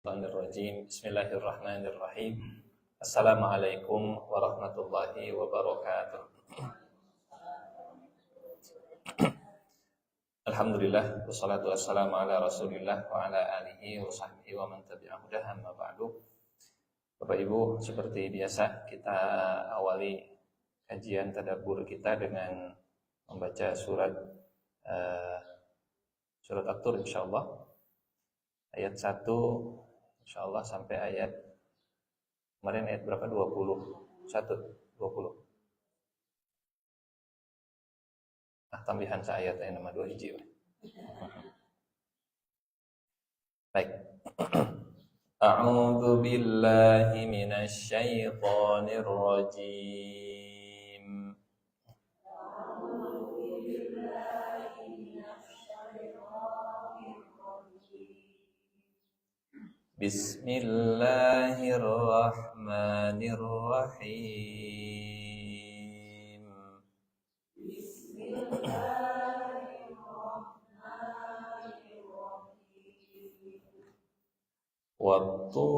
Bismillahirrahmanirrahim. Assalamualaikum warahmatullahi wabarakatuh. Alhamdulillah, wassalatu wassalamu ala Rasulillah wa ala alihi wa sahbihi wa man tabi'ahu amma ba'du. Bapak Ibu, seperti biasa kita awali kajian tadabbur kita dengan membaca surat At-Tur insyaallah. Ayat 1 insyaallah sampai ayat kemarin ayat berapa? 20. Tambahan ayat ayat nomor 2 hiji. Baik. A'udzu billahi minasy syaithanir rajim. Bismillahirrahmanirrahim. Wat-tur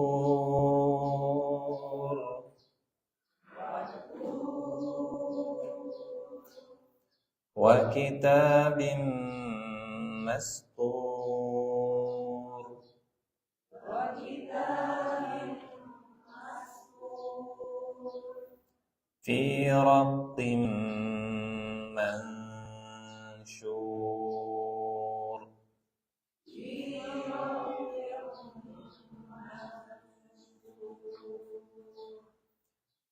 wa kitabim mastur fi raqqim manshur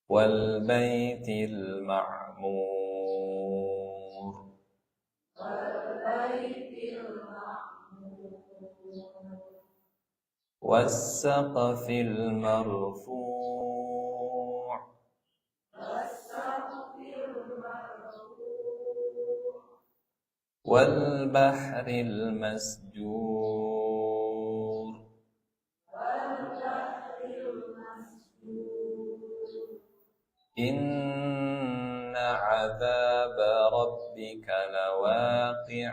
wal baitil ma'mur was saqfil marfu' wal bahril masjur inna 'adzaba rabbika lawaqi'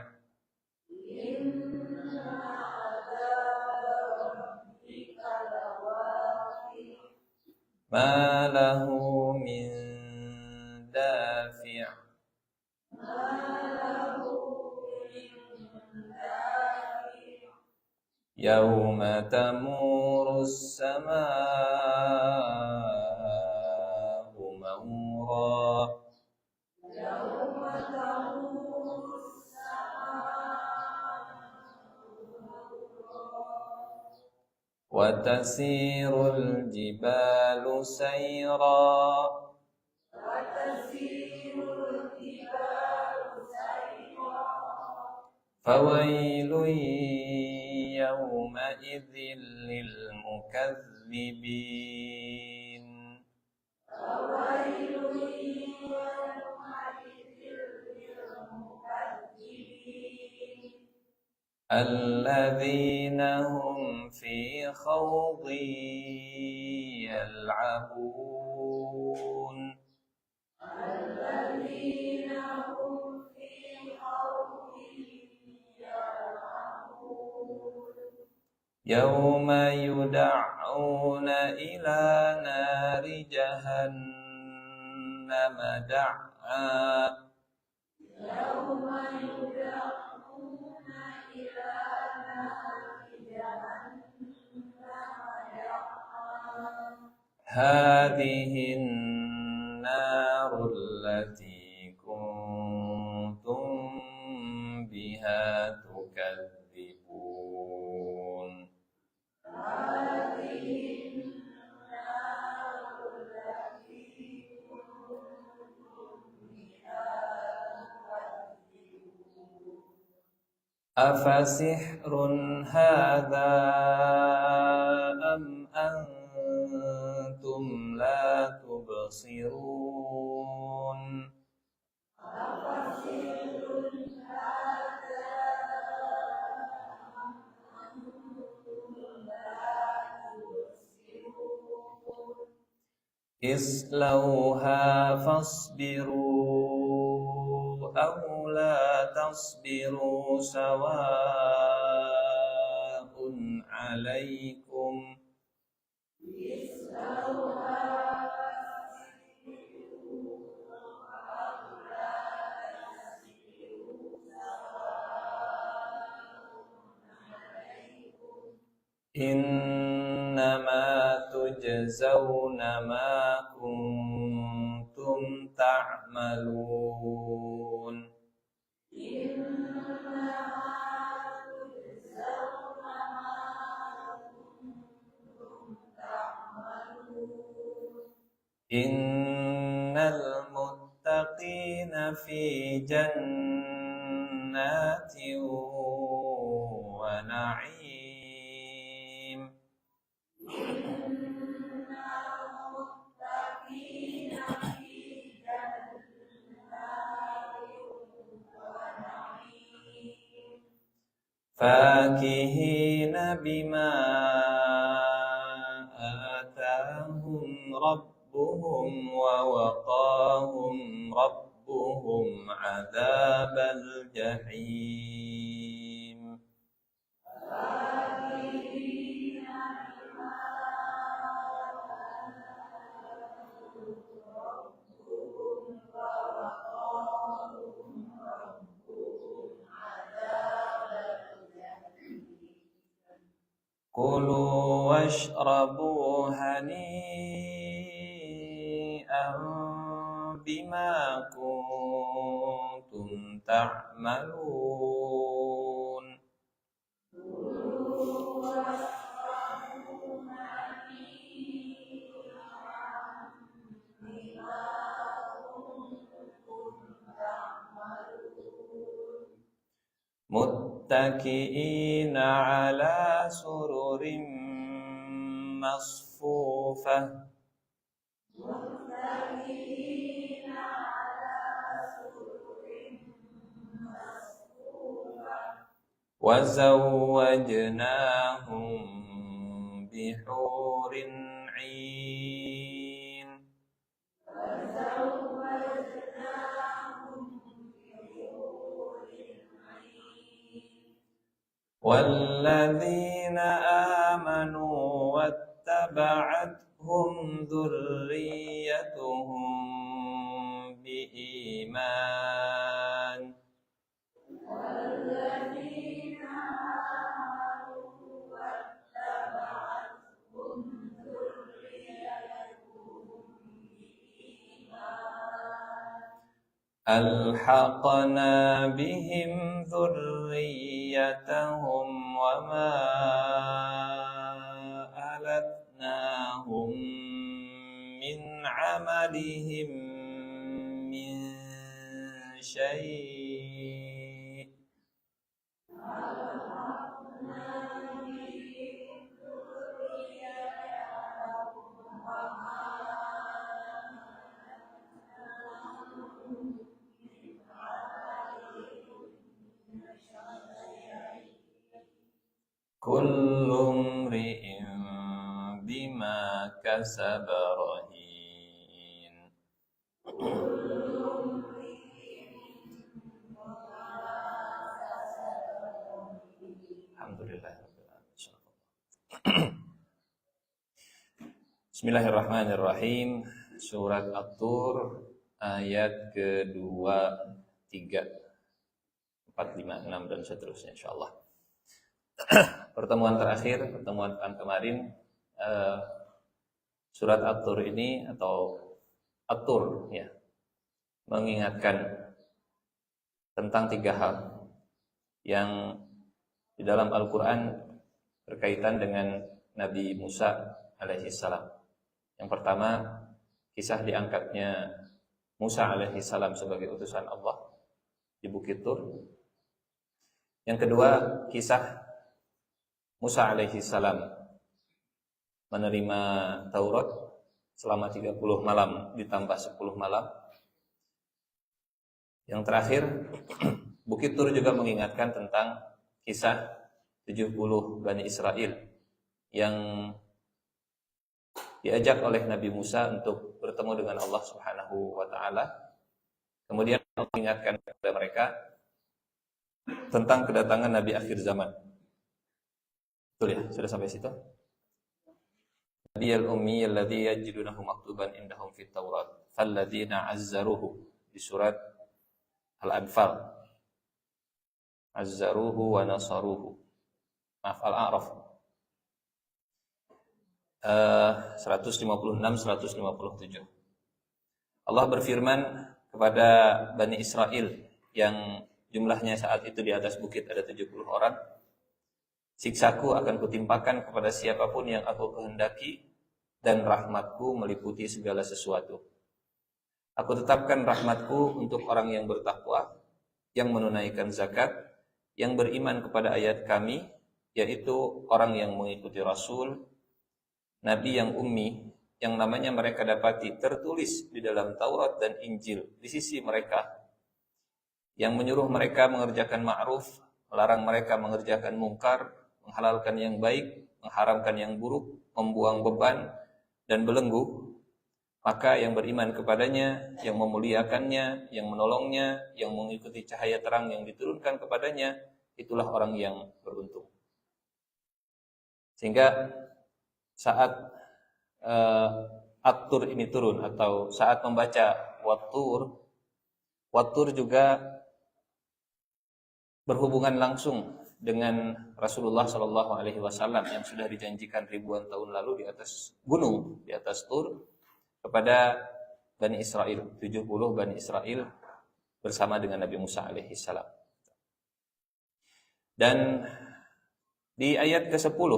ma lahu min dafi' yawma tamurus samaa'u mawra wa tasirul jibalu sayra fawailun yawma idzil lil mukazzibin alladzina hum fi khawdin yal'abun yawma yud'auna ila nari jahannam da'a hadhihi an-narul lati kuntum biha tukadzibun. Afasihrun hadza am antum la tubsirun. Islauha fasbiru aw la tasbiru sawa'un alaikum Innama tujzauna ma kuntum ta'malun. Innal muttaqina fi jannatin wa na'im. Fakihina bima atahum rabbuhum wa waqahum rabbuhum adzabal jahim. Kulu washrabu hani'an bima kuntum ta'malun. Muttaki'ina ala sururin masfufah. Wa zawwajnahum bihurin 'ain. والذين آمنوا واتبعتهم ذريتهم بإيمان ألحقنا بهم ذريتهم وما ألتناهم من عملهم من شيء Kullu mri'in bima kasaba rahin. Alhamdulillah. Bismillahirrahmanirrahim. Surat At-Tur ayat kedua, 3, 4, 5, 6 dan seterusnya insyaallah. Pertemuan terakhir, pertemuan kemarin, surat At-Tur ini atau At-Tur ya, mengingatkan tentang 3 hal yang di dalam Al-Quran berkaitan dengan Nabi Musa alaihissalam. Yang pertama, kisah diangkatnya Musa alaihissalam sebagai utusan Allah di Bukit Tur. Yang kedua, kisah Musa alaihissalam menerima Taurat selama 30 malam ditambah 10 malam. Yang terakhir, Bukit Tur juga mengingatkan tentang kisah 70 Bani Israel yang diajak oleh Nabi Musa untuk bertemu dengan Allah Subhanahu wa taala. Kemudian Allah mengingatkan kepada mereka tentang kedatangan Nabi akhir zaman. Betul ya? Sudah sampai situ? Nabiyul ummi alladhi yajidunahu maktuban indahum fit Taurat falladzina azzaruhu di surat Al-Anfal. Azzaruhu wa nasaruhu. Maaf, Al-A'raf. 156-157. Allah berfirman kepada Bani Israel yang jumlahnya saat itu di atas bukit ada 70 orang. Siksaku akan kutimpakan kepada siapapun yang aku kehendaki, dan rahmatku meliputi segala sesuatu. Aku tetapkan rahmatku untuk orang yang bertakwa, yang menunaikan zakat, yang beriman kepada ayat kami, yaitu orang yang mengikuti Rasul, Nabi yang ummi, yang namanya mereka dapati tertulis di dalam Taurat dan Injil di sisi mereka, yang menyuruh mereka mengerjakan ma'ruf, melarang mereka mengerjakan mungkar, menghalalkan yang baik, mengharamkan yang buruk, membuang beban dan belenggu. Maka yang beriman kepadanya, yang memuliakannya, yang menolongnya, yang mengikuti cahaya terang yang diturunkan kepadanya, itulah orang yang beruntung. Sehingga saat At-Tur ini turun, atau saat membaca Wat-Tur juga berhubungan langsung dengan Rasulullah SAW yang sudah dijanjikan ribuan tahun lalu di atas gunung, di atas Tur, kepada Bani Israel, 70 Bani Israel bersama dengan Nabi Musa alaihissalam. Dan di ayat ke-10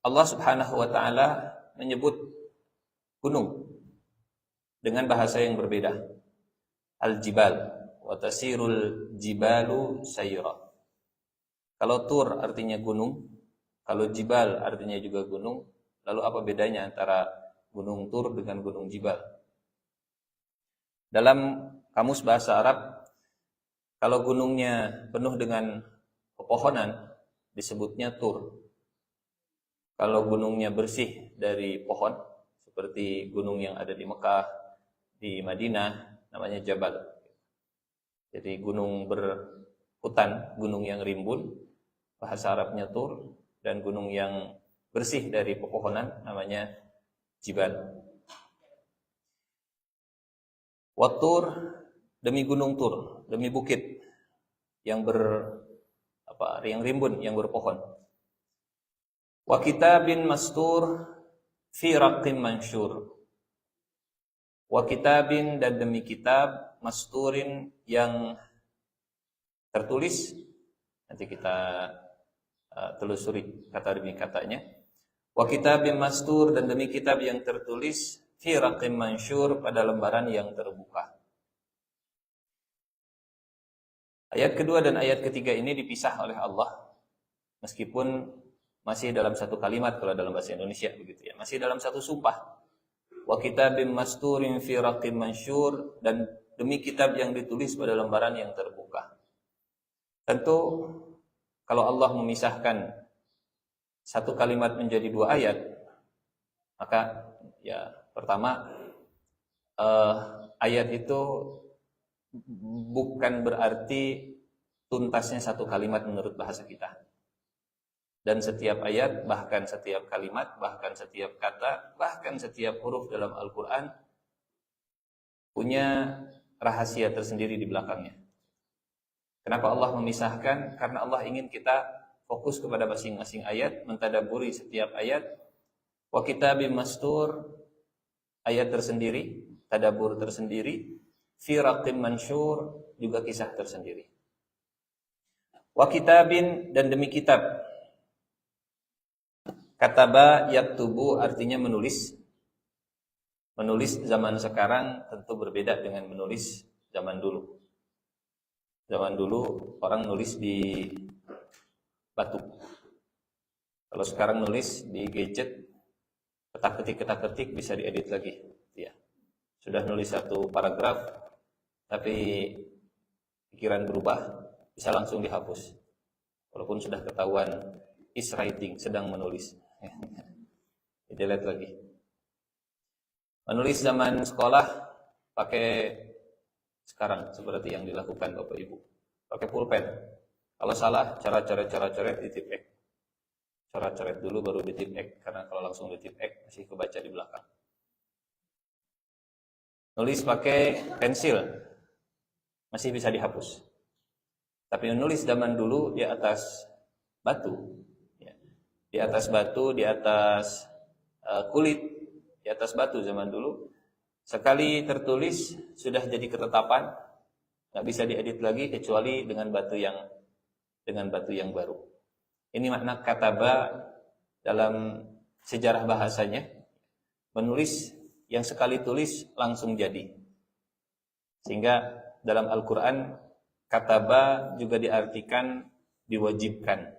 Allah Subhanahu wa taala menyebut gunung dengan bahasa yang berbeda. Al-jibal wa tasirul jibalu sayra. Kalau Tur artinya gunung, kalau jibal artinya juga gunung, lalu apa bedanya antara gunung Tur dengan gunung Jibal? Dalam kamus bahasa Arab, kalau gunungnya penuh dengan pepohonan disebutnya Tur. Kalau gunungnya bersih dari pohon, seperti gunung yang ada di Mekah, di Madinah, namanya Jabal. Jadi gunung berhutan, gunung yang rimbun, bahasa Arabnya Tur, dan gunung yang bersih dari pepohonan namanya Jibal. Wat-Tur, demi gunung Tur, demi bukit yang yang rimbun, yang berpohon. Wa kitabin mastur fi raqqin mansyur. Wa kitabin, dan demi kitab masturin yang tertulis. Nanti kita telusuri kata demi katanya. Wa kitabim mastur, dan demi kitab yang tertulis fi raqqim mansyur, pada lembaran yang terbuka. Ayat kedua dan ayat ketiga ini dipisah oleh Allah, meskipun masih dalam satu kalimat kalau dalam bahasa Indonesia begitu ya, masih dalam satu sumpah. Wa kitabim masturin fi raqqim mansyur, dan demi kitab yang ditulis pada lembaran yang terbuka. Tentu kalau Allah memisahkan satu kalimat menjadi dua ayat, maka ya pertama ayat itu bukan berarti tuntasnya satu kalimat menurut bahasa kita. Dan setiap ayat, bahkan setiap kalimat, bahkan setiap kata, bahkan setiap huruf dalam Al-Quran punya rahasia tersendiri di belakangnya. Kenapa Allah memisahkan? Karena Allah ingin kita fokus kepada masing-masing ayat, mentadaburi setiap ayat. Wa kitabim mastur, ayat tersendiri, tadabur tersendiri. Fi raqqim mansyur, juga kisah tersendiri. Wa kitabin, dan demi kitab. Kataba yaktubu artinya menulis. Menulis zaman sekarang tentu berbeda dengan menulis zaman dulu. Zaman dulu orang nulis di batu. Kalau sekarang nulis di gadget, ketak-ketik bisa diedit lagi. Ya. Sudah nulis satu paragraf, tapi pikiran berubah, bisa langsung dihapus. Walaupun sudah ketahuan is writing, sedang menulis. Delete lagi. Menulis zaman sekolah pakai sekarang seperti yang dilakukan Bapak Ibu. Pakai pulpen. Kalau salah, cara coret di tip X. Cara coret dulu baru di tip X, karena kalau langsung di tip X masih kebaca di belakang. Nulis pakai pensil masih bisa dihapus. Tapi menulis zaman dulu di atas batu, ya, di atas batu, di atas kulit, di atas batu zaman dulu. Sekali tertulis sudah jadi ketetapan, nggak bisa diedit lagi kecuali dengan batu yang baru. Ini makna kataba dalam sejarah bahasanya, menulis yang sekali tulis langsung jadi. Sehingga dalam Al-Quran kataba juga diartikan diwajibkan.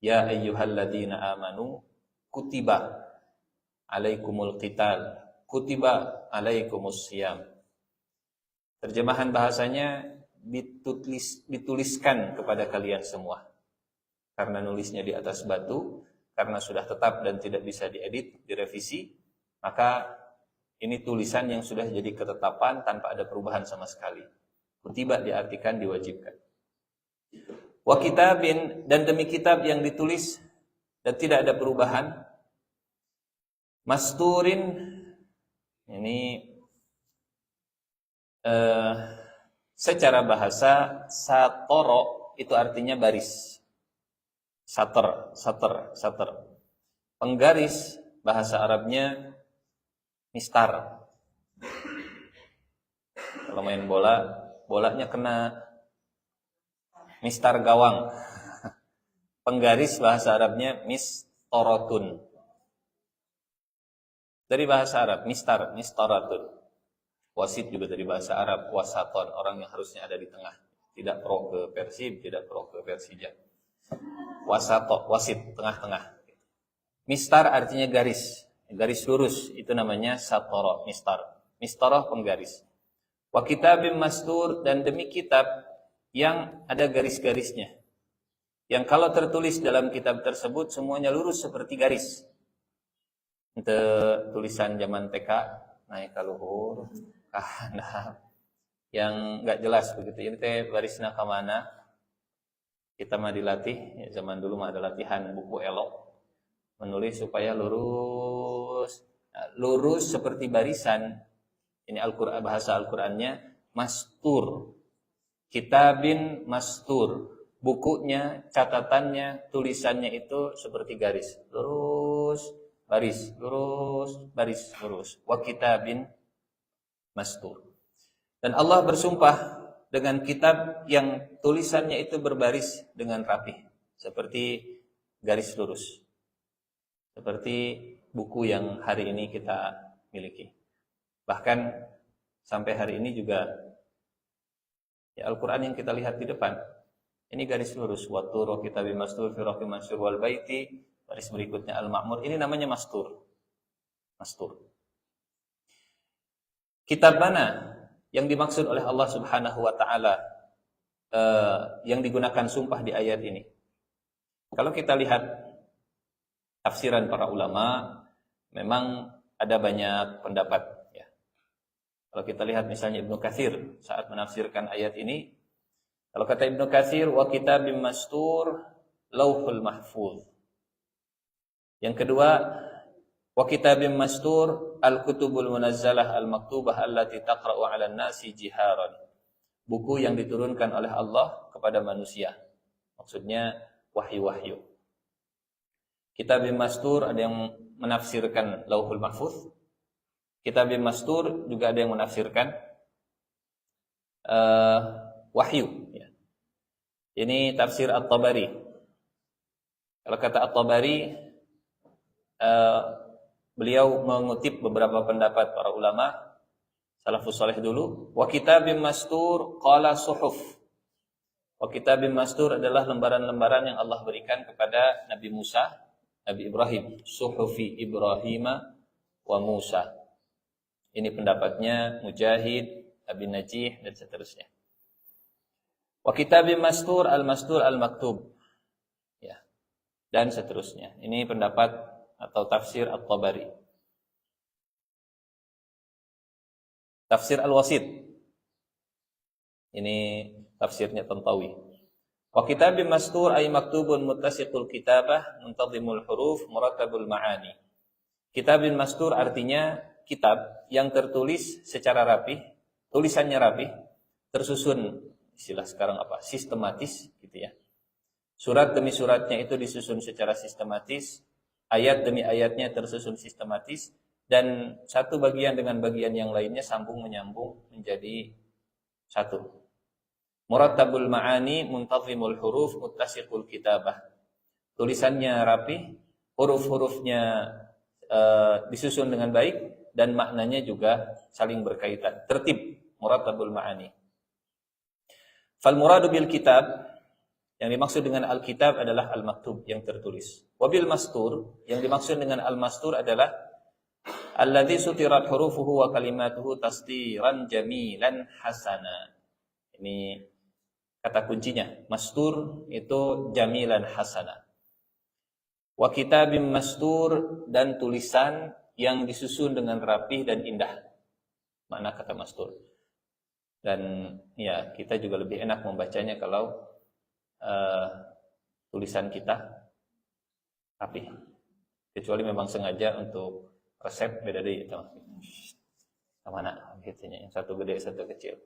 Ya ayyuhalladzina amanu kutiba alaikumul qital, kutiba alaikumus siyam. Terjemahan bahasanya dituliskan kepada kalian semua. Karena nulisnya di atas batu, karena sudah tetap dan tidak bisa diedit, direvisi, maka ini tulisan yang sudah jadi ketetapan tanpa ada perubahan sama sekali. Kutiba diartikan diwajibkan. Wa kitabin, dan demi kitab yang ditulis dan tidak ada perubahan. Masturin, ini secara bahasa satoro itu artinya baris. Sater. Penggaris bahasa Arabnya mistar. Kalau main bola, bolanya kena mistar gawang. Penggaris bahasa Arabnya mistorotun. Dari bahasa Arab, mistoratun. Wasit juga dari bahasa Arab, wasaton, orang yang harusnya ada di tengah. Tidak pro ke Persib, tidak pro ke Persija. Wasit, tengah-tengah. Mistar artinya garis. Garis lurus, itu namanya satoro, mistar. Mistoroh penggaris. Wa kitabim mastur, dan demi kitab yang ada garis-garisnya. Yang kalau tertulis dalam kitab tersebut semuanya lurus seperti garis. Itu tulisan zaman TK, naik ke luhur, nah, yang nggak jelas begitu. Ini teh barisna ke mana? Kita mah dilatih, ya zaman dulu mah ada latihan buku elok, menulis supaya lurus. Nah, lurus seperti barisan. Ini Al-Qur'an, bahasa Al-Qur'annya mastur. Kitabin mastur. Bukunya, catatannya, tulisannya itu seperti garis. Lurus, baris, lurus, baris, lurus. Wa kitabin mastur. Dan Allah bersumpah dengan kitab yang tulisannya itu berbaris dengan rapih. Seperti garis lurus. Seperti buku yang hari ini kita miliki. Bahkan sampai hari ini juga ya Al-Quran yang kita lihat di depan. Ini garis lurus. Wa turu kitabim mastur fi raqim mansur wal baiti. Baris berikutnya Al-Ma'mur. Ini namanya mastur. Mastur. Kitab mana yang dimaksud oleh Allah Subhanahu wa taala yang digunakan sumpah di ayat ini? Kalau kita lihat tafsiran para ulama, memang ada banyak pendapat ya. Kalau kita lihat misalnya Ibnu Katsir saat menafsirkan ayat ini, kalau kata Ibnu Katsir wa kitabim mastur lauhul mahfuz. Yang kedua, wa kitabim mastur al-kutubul munazzalah al-maktubah allati taqra'u 'alan nasi jiharan. Buku yang diturunkan oleh Allah kepada manusia. Maksudnya wahyu-wahyu. Kitabim mastur ada yang menafsirkan lauhul mahfuz. Kitabim mastur juga ada yang menafsirkan wahyu ya. Ini tafsir At-Tabari. Kalau kata At-Tabari, beliau mengutip beberapa pendapat para ulama salafus saleh dulu. Wa kitabim mastur qala suhuf. Wa kitabim mastur adalah lembaran-lembaran yang Allah berikan kepada Nabi Musa, Nabi Ibrahim. Suhufi Ibrahima wa Musa. Ini pendapatnya Mujahid, Abi Najih dan seterusnya. Wa kitabim mastur al-maktub. Ya. Dan seterusnya. Ini pendapat atau tafsir At-Tabari. Tafsir Al-Wasit. Ini tafsirnya Tantawi. Wa kitabim mastur ay maktubun muttasiqul kitabah muntazimul huruf murattabul ma'ani. Kitabim mastur artinya kitab yang tertulis secara rapih, tulisannya rapih, tersusun istilah sekarang apa? Sistematis gitu ya. Surat demi suratnya itu disusun secara sistematis, ayat demi ayatnya tersusun sistematis, dan satu bagian dengan bagian yang lainnya sambung menyambung menjadi satu. Murattabul ma'ani, muntazimul huruf, muttasiqul kitabah. Tulisannya rapi, huruf-hurufnya disusun dengan baik, dan maknanya juga saling berkaitan. Tertib, murattabul ma'ani. Fal muradu bil kitab, yang dimaksud dengan al-kitab adalah al-maktub, yang tertulis. Wabil mastur, yang dimaksud dengan al-mastur adalah alladzi sutirat hurufuhu wa kalimatuhu tasdiran jamilan hasana. Ini kata kuncinya. Mastur itu jamilan hasana. Wa kitabim mastur, dan tulisan yang disusun dengan rapih dan indah. Makna kata mastur. Dan ya, kita juga lebih enak membacanya kalau tulisan kita rapi. Kecuali memang sengaja untuk resep beda deh itu. Mana gitunya, yang satu gede satu kecil.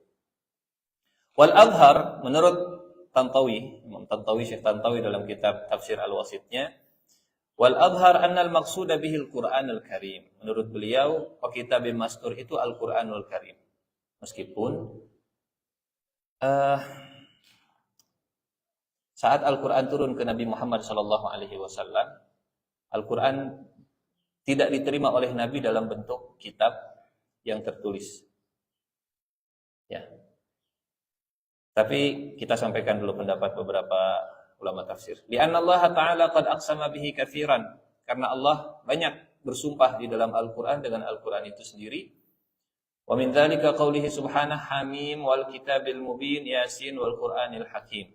Wal azhar, menurut Tantawi, Imam Tantawi, Syekh Tantawi dalam kitab Tafsir Al-Wasitnya, wal azhar anna al-maqsuda bihil Qur'anul Karim. Menurut beliau, kitabim mastur itu Al-Qur'anul Karim. Meskipun saat Al-Quran turun ke Nabi Muhammad SAW, Al-Quran tidak diterima oleh Nabi dalam bentuk kitab yang tertulis. Ya. Tapi kita sampaikan dulu pendapat beberapa ulama tafsir. Li'anna Allah Ta'ala qad aqsama bihi katsiran. Karena Allah banyak bersumpah di dalam Al-Quran dengan Al-Quran itu sendiri. Wa min dzalika qaulihi subhanahu hamim wal kitabil mubin yasin wal Qur'anil hakim.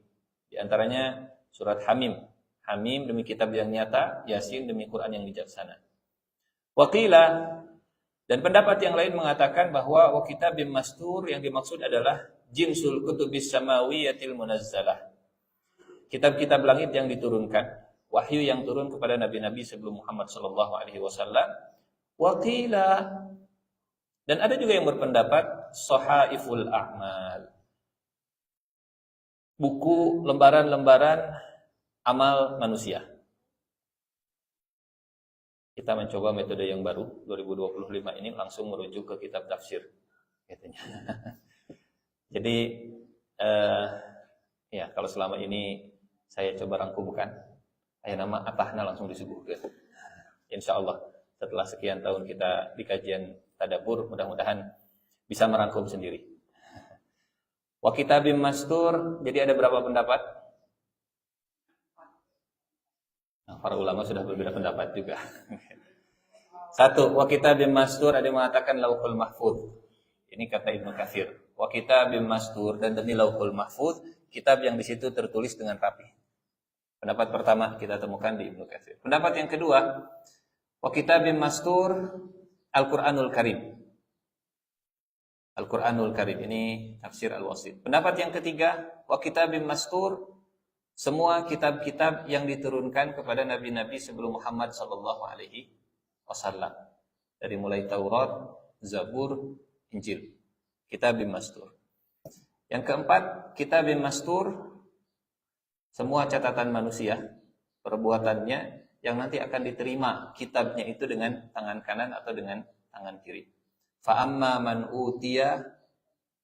Di antaranya surat Hamim. Hamim demi kitab yang nyata, Yasin demi Quran yang bijaksana. Waqila, dan pendapat yang lain mengatakan bahwa wa kitabim mastur yang dimaksud adalah jinsul kutubis samawiyatil munazzalah. Kitab-kitab langit yang diturunkan, wahyu yang turun kepada nabi-nabi sebelum Muhammad sallallahu alaihi wasallam. Waqila, dan ada juga yang berpendapat sahaiful a'mal. Buku lembaran-lembaran amal manusia. Kita mencoba metode yang baru 2025 ini langsung merujuk ke kitab tafsir katanya. Jadi ya kalau selama ini saya coba rangkumkan, nama atahna langsung disuguhkan. Insyaallah setelah sekian tahun kita di kajian tadabbur, mudah-mudahan bisa merangkum sendiri. Wa kitabim mastur, jadi ada berapa pendapat? Nah, para ulama sudah berbeda pendapat juga. Satu, wa kitabim mastur, ada yang mengatakan lauhul mahfuz. Ini kata Ibnu Katsir. Wa kitabim mastur, dan demi lauhul mahfuz, kitab yang di situ tertulis dengan rapi. Pendapat pertama kita temukan di Ibnu Katsir. Pendapat yang kedua, wa kitabim mastur Al-Qur'anul Karim. Al-Qur'anul Karim, ini tafsir Al-Wasit. Pendapat yang ketiga, wa kitabim mastur, semua kitab-kitab yang diturunkan kepada nabi-nabi sebelum Muhammad sallallahu alaihi wasallam. Dari mulai Taurat, Zabur, Injil. Kitabim mastur. Yang keempat, kitabim mastur, semua catatan manusia, perbuatannya yang nanti akan diterima kitabnya itu dengan tangan kanan atau dengan tangan kiri. Fa amma man utiya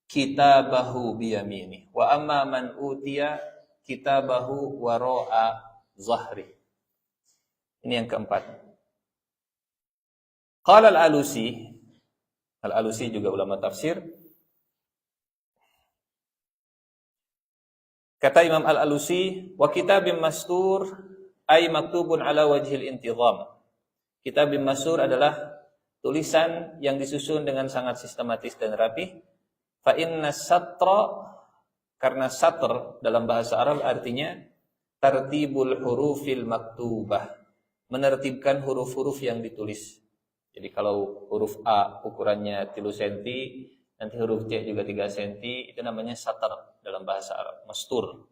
kitabahu biyamini wa amma man utiya kitabahu wara'a zahri. Ini yang keempat. Qala al-Alusi, al-Alusi juga ulama tafsir. Kata Imam al-Alusi, wa kitabim mastur ay maktubun ala wajhil intizam. Kitabim mastur adalah tulisan yang disusun dengan sangat sistematis dan rapi. Fa inna satra, karena satr dalam bahasa Arab artinya tartibul hurufil maktubah, menertibkan huruf-huruf yang ditulis. Jadi kalau huruf A ukurannya 3 cm, nanti huruf C juga 3 cm, itu namanya satr dalam bahasa Arab, mastur.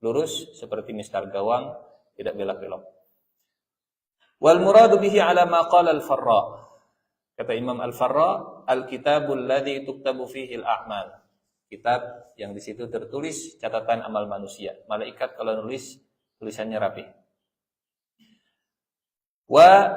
Lurus seperti mistar gawang, tidak belak-belok. Wal muradu bihi ala ma qala al-Farra. Kata Imam Al-Farra, al-kitabul ladzi tuktabu fihi al-a'mal. Kitab yang di situ tertulis catatan amal manusia. Malaikat kalau nulis tulisannya rapi. Wa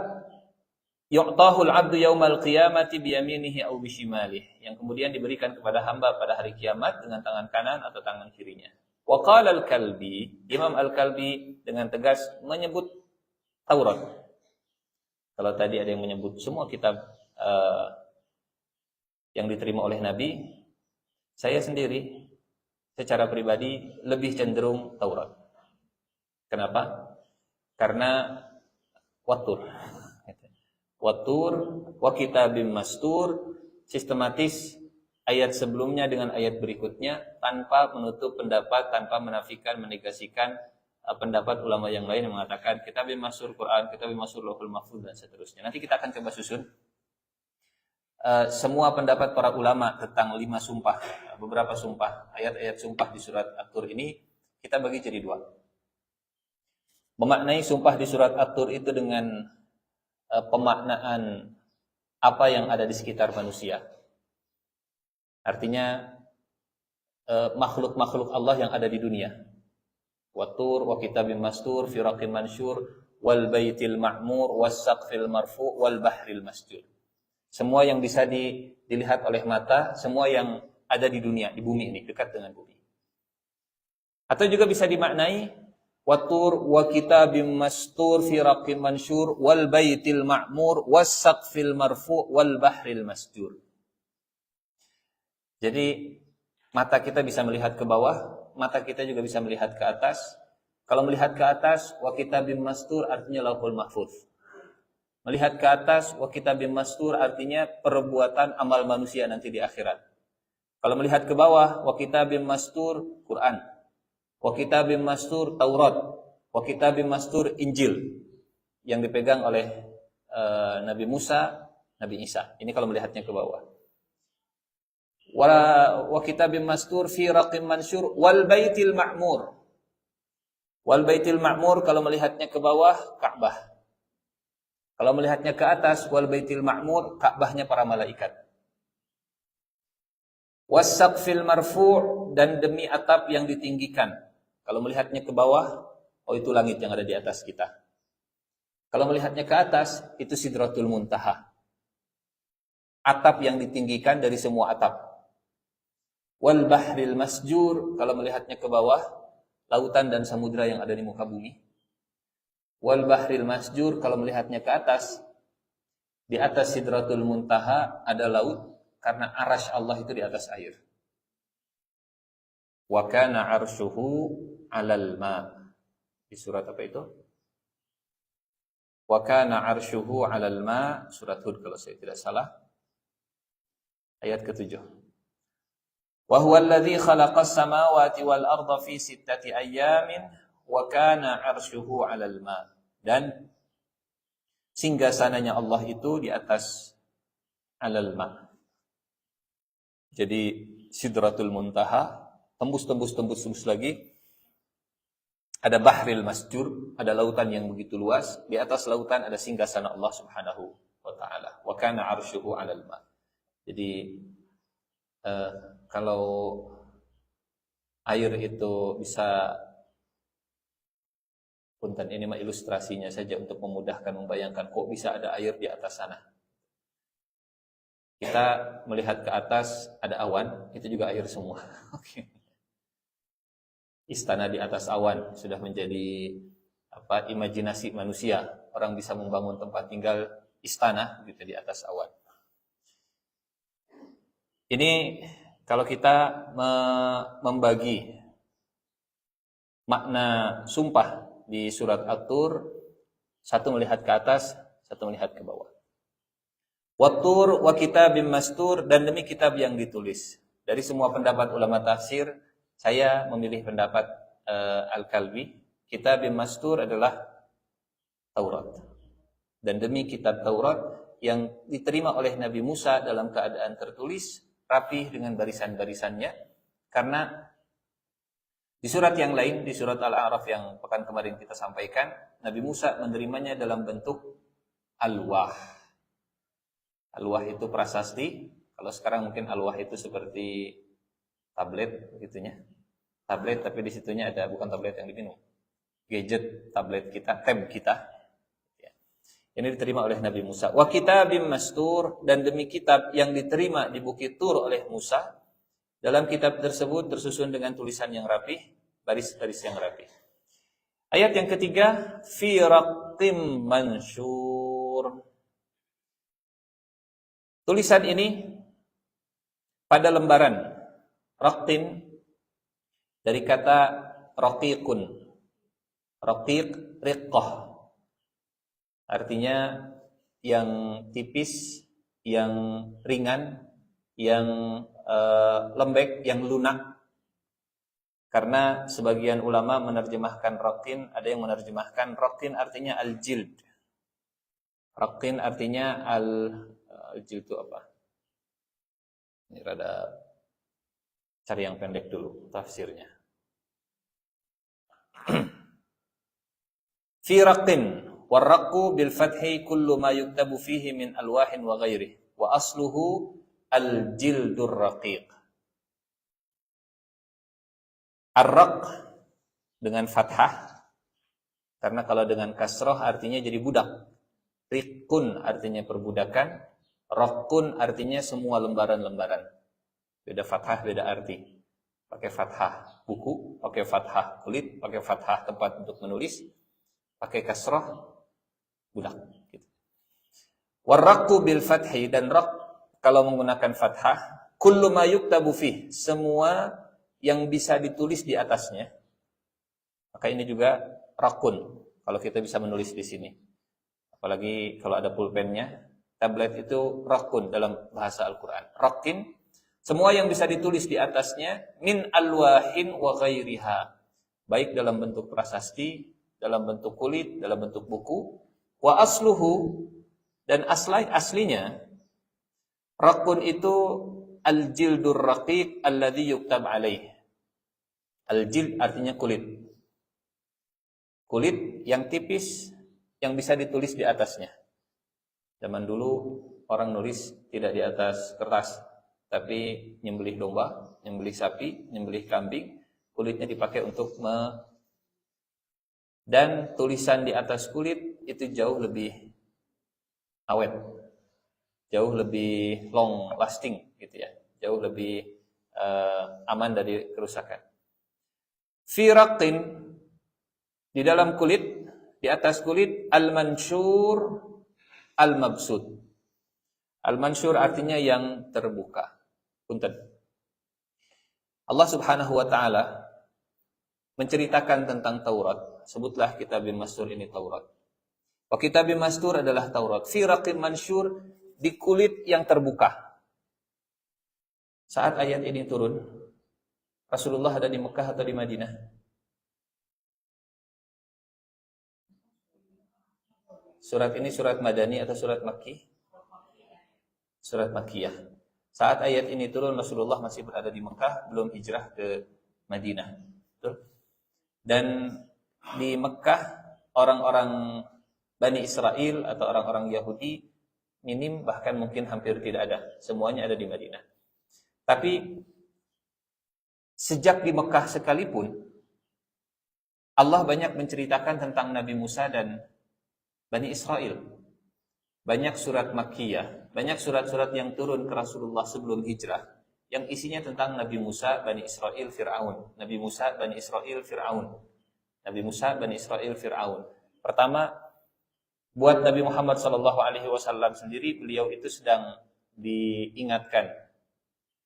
yu'tahu al-'abdu yaumal qiyamati bi yaminihi aw bi shimalihi, yang kemudian diberikan kepada hamba pada hari kiamat dengan tangan kanan atau tangan kirinya. Wa qala al-Kalbi, Imam Al-Kalbi dengan tegas menyebut Taurat. Kalau tadi ada yang menyebut semua kitab yang diterima oleh Nabi, saya sendiri secara pribadi lebih cenderung Taurat. Kenapa? Karena Wattur, wa kitabim mastur, sistematis ayat sebelumnya dengan ayat berikutnya tanpa menutup pendapat, tanpa menafikan, menegasikan pendapat ulama yang lain yang mengatakan kitabim mastur Quran, kitabim mastur Lauhul Mahfuz dan seterusnya. Nanti kita akan coba susun semua pendapat para ulama tentang 5 sumpah, beberapa sumpah, ayat-ayat sumpah di surat At-Tur ini kita bagi jadi 2. Memaknai sumpah di surat At-Tur itu dengan pemaknaan apa yang ada di sekitar manusia. Artinya makhluk-makhluk Allah yang ada di dunia. Wattur wa kitabim mastur fi raqim mansyur wal baitil ma'mur was saqfil marfu wal bahril masjur. Semua yang bisa dilihat oleh mata, semua yang ada di dunia, di bumi ini, dekat dengan bumi. Atau juga bisa dimaknai Wattur wa kitabim mastur fi raqim mansyur wal baitil ma'mur was saqfil marfu wal bahril masjur. Jadi mata kita bisa melihat ke bawah, mata kita juga bisa melihat ke atas. Kalau melihat ke atas, wa kitabim mastur artinya Lauhul Mahfuz. Melihat ke atas, wa kitabim mastur artinya perbuatan amal manusia nanti di akhirat. Kalau melihat ke bawah, wa kitabim mastur Quran. Wa kitabim mastur Taurat, wa kitabim mastur Injil yang dipegang oleh Nabi Musa, Nabi Isa. Ini kalau melihatnya ke bawah. Wa kitabim mastur fi raqim mansyur wal baitil ma'mur. Wal baitil ma'mur kalau melihatnya ke bawah Ka'bah. Kalau melihatnya ke atas wal baitil ma'mur Ka'bahnya para malaikat. Was-saqfil marfu' dan demi atap yang ditinggikan. Kalau melihatnya ke bawah, oh itu langit yang ada di atas kita. Kalau melihatnya ke atas, itu Sidratul Muntaha. Atap yang ditinggikan dari semua atap. Wal bahril masjur, kalau melihatnya ke bawah, lautan dan samudra yang ada di muka bumi. Wal bahril masjur, kalau melihatnya ke atas, di atas Sidratul Muntaha ada laut, karena arasy Allah itu di atas air. Wa kana arshuhu 'alal ma. Di surat apa itu? Wa kana arshuhu 'alal ma, surat Hud kalau saya tidak salah. Ayat ke-7. Wa huwa alladhi khalaqas samawati wal arda fi 6 ayyamin wa kana arshuhu 'alal ma. Dan singgasananya Allah itu di atas 'alal ma. Jadi Sidratul Muntaha, tembus lagi. Ada bahril masjur, ada lautan yang begitu luas. Di atas lautan ada singgasana Allah Subhanahu wa taala. Wa kana 'arshuhu 'alal ma. Jadi kalau air itu bisa, punten ini mah ilustrasinya saja untuk memudahkan membayangkan kok bisa ada air di atas sana. Kita melihat ke atas ada awan, itu juga air semua. Oke. Istana di atas awan sudah menjadi imajinasi manusia. Orang bisa membangun tempat tinggal istana gitu di atas awan. Ini kalau kita membagi makna sumpah di surat At-Tur, satu melihat ke atas, satu melihat ke bawah. Wattur wa kitabim mastur, dan demi kitab yang ditulis. Dari semua pendapat ulama tafsir, saya memilih pendapat Al-Kalbi. Kitabim mastur adalah Taurat. Dan demi kitab Taurat yang diterima oleh Nabi Musa dalam keadaan tertulis, rapih dengan barisan-barisannya. Karena di surat yang lain, di surat Al-A'raf yang pekan kemarin kita sampaikan, Nabi Musa menerimanya dalam bentuk alwah. Alwah itu prasasti. Kalau sekarang mungkin alwah itu seperti tablet, begitunya. Tablet tapi di situnya ada, bukan tablet yang diminum. gadget, tablet kita, tab kita. Ini diterima oleh Nabi Musa. Wa kitabim mastur, dan demi kitab yang diterima di Bukit Tur oleh Musa. Dalam kitab tersebut tersusun dengan tulisan yang rapih, baris-baris yang rapih. Ayat yang ketiga, fi raqqim mansyur. Tulisan ini pada lembaran. Raqqin dari kata raqiqun. Raqiq, riqqah. Artinya yang tipis, yang ringan, yang lembek, yang lunak. Karena sebagian ulama menerjemahkan raqqin, ada yang menerjemahkan raqqin artinya al-jild. Raqqin artinya al-jild itu apa? Ini rada cari yang pendek dulu tafsirnya. Fi raqqin warraqqu bil fathi kullu ma yuktabu fihi min alwahin wa ghairihi wa asluhu al-jildur raqiq. Ar-raq dengan fathah, karena kalau dengan kasroh artinya jadi budak. Riqqun artinya perbudakan, raqqun artinya semua lembaran-lembaran. Beda fathah, beda arti. Pakai fathah buku, pakai fathah kulit, pakai fathah tempat untuk menulis, pakai kasroh budak. Gitu. Warraqqu bil fathi, dan raq kalau menggunakan fathah, kullu ma yuktabu fih, semua yang bisa ditulis di atasnya. Maka ini juga rakun, kalau kita bisa menulis di sini. Apalagi kalau ada pulpennya, tablet itu rakun dalam bahasa Al-Quran. Rakin, semua yang bisa ditulis di atasnya, min alwahin wa ghairiha. Baik dalam bentuk prasasti, dalam bentuk kulit, dalam bentuk buku. Wa asluhu, dan aslinya, rakun itu al-jildur raqiq alladhi yuktab alaih. Al-jild artinya kulit. Kulit yang tipis yang bisa ditulis di atasnya. Zaman dulu orang nulis tidak di atas kertas, tapi nyembelih domba, nyembelih sapi, nyembelih kambing, kulitnya dipakai untuk dan tulisan di atas kulit itu jauh lebih awet. Jauh lebih long lasting gitu ya. Jauh lebih aman dari kerusakan. Fi raqqin, di dalam kulit, di atas kulit, al-mansyur al-mabsud. Al-mansyur artinya yang terbuka. Punten. Allah Subhanahu wa taala menceritakan tentang Taurat. Sebutlah kitabim mastur ini Taurat. Wa kitabim mastur adalah Taurat. Fi raqqin mansyur, di kulit yang terbuka. Saat ayat ini turun, Rasulullah ada di Mekah atau di Madinah? Surat ini surat Madani atau surat Makki? Surat Makkiyah. Saat ayat ini turun, Rasulullah masih berada di Mekah, belum hijrah ke Madinah. Betul? Dan di Mekah, orang-orang Bani Israel atau orang-orang Yahudi minim, bahkan mungkin hampir tidak ada. Semuanya ada di Madinah. Tapi sejak di Mekah sekalipun, Allah banyak menceritakan tentang Nabi Musa dan Bani Israel. Banyak surat Makkiyah, banyak surat-surat yang turun ke Rasulullah sebelum hijrah, yang isinya tentang Nabi Musa, Bani Israel, Fir'aun. Nabi Musa, Bani Israel, Fir'aun. Nabi Musa, Bani Israel, Fir'aun. Pertama, buat Nabi Muhammad SAW sendiri, beliau itu sedang diingatkan.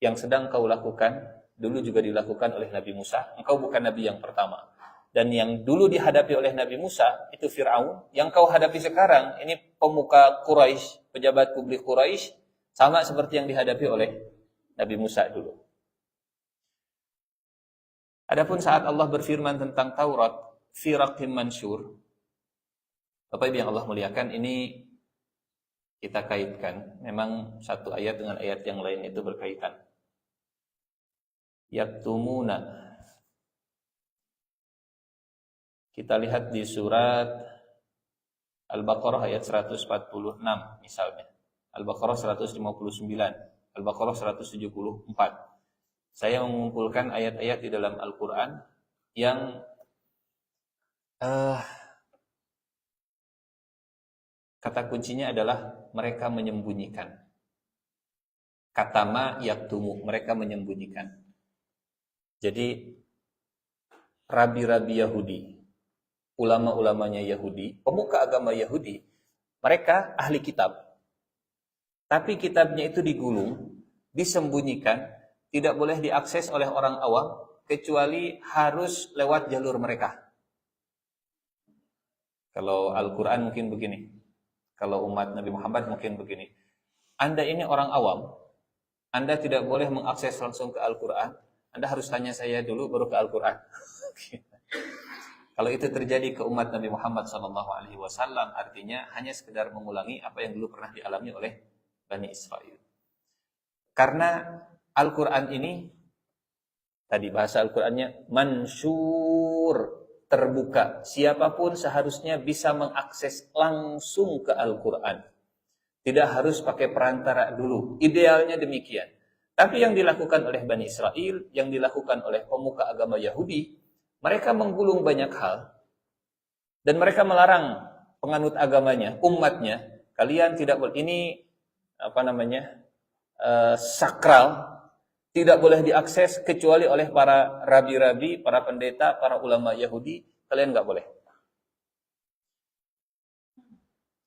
Yang sedang kau lakukan, dulu juga dilakukan oleh Nabi Musa. Engkau bukan Nabi yang pertama. Dan yang dulu dihadapi oleh Nabi Musa, itu Fir'aun. Yang kau hadapi sekarang, ini pemuka Quraisy, pejabat publik Quraisy, sama seperti yang dihadapi oleh Nabi Musa dulu. Adapun saat Allah berfirman tentang Taurat, fi raqqim mansyur, Bapak Ibu yang Allah muliakan, ini kita kaitkan. Memang satu ayat dengan ayat yang lain itu berkaitan. Yaktumuna. Kita lihat di surat Al-Baqarah ayat 146 misalnya. Al-Baqarah 159, Al-Baqarah 174. Saya mengumpulkan ayat-ayat di dalam Al-Quran yang Eh, kata kuncinya adalah mereka menyembunyikan. Katama yaktumu, mereka menyembunyikan. Jadi rabi-rabi Yahudi, ulama-ulamanya Yahudi, pemuka agama Yahudi, mereka ahli kitab. Tapi kitabnya itu digulung, disembunyikan, tidak boleh diakses oleh orang awam, kecuali harus lewat jalur mereka. Kalau Al-Quran mungkin begini, kalau umat Nabi Muhammad mungkin begini. Anda ini orang awam, Anda tidak boleh mengakses langsung ke Al-Quran, Anda harus tanya saya dulu baru ke Al-Quran. Kalau itu terjadi ke umat Nabi Muhammad SAW, artinya hanya sekedar mengulangi apa yang dulu pernah dialami oleh Bani Israel. Karena Al-Quran ini, tadi bahasa Al-Qurannya, mansyur, terbuka. Siapapun seharusnya bisa mengakses langsung ke Al-Quran. Tidak harus pakai perantara dulu. Idealnya demikian. Tapi yang dilakukan oleh Bani Israel, yang dilakukan oleh pemuka agama Yahudi, mereka menggulung banyak hal. Dan mereka melarang penganut agamanya, umatnya, kalian tidak boleh, ini sakral, tidak boleh diakses kecuali oleh para rabi-rabi, para pendeta, para ulama Yahudi, kalian nggak boleh.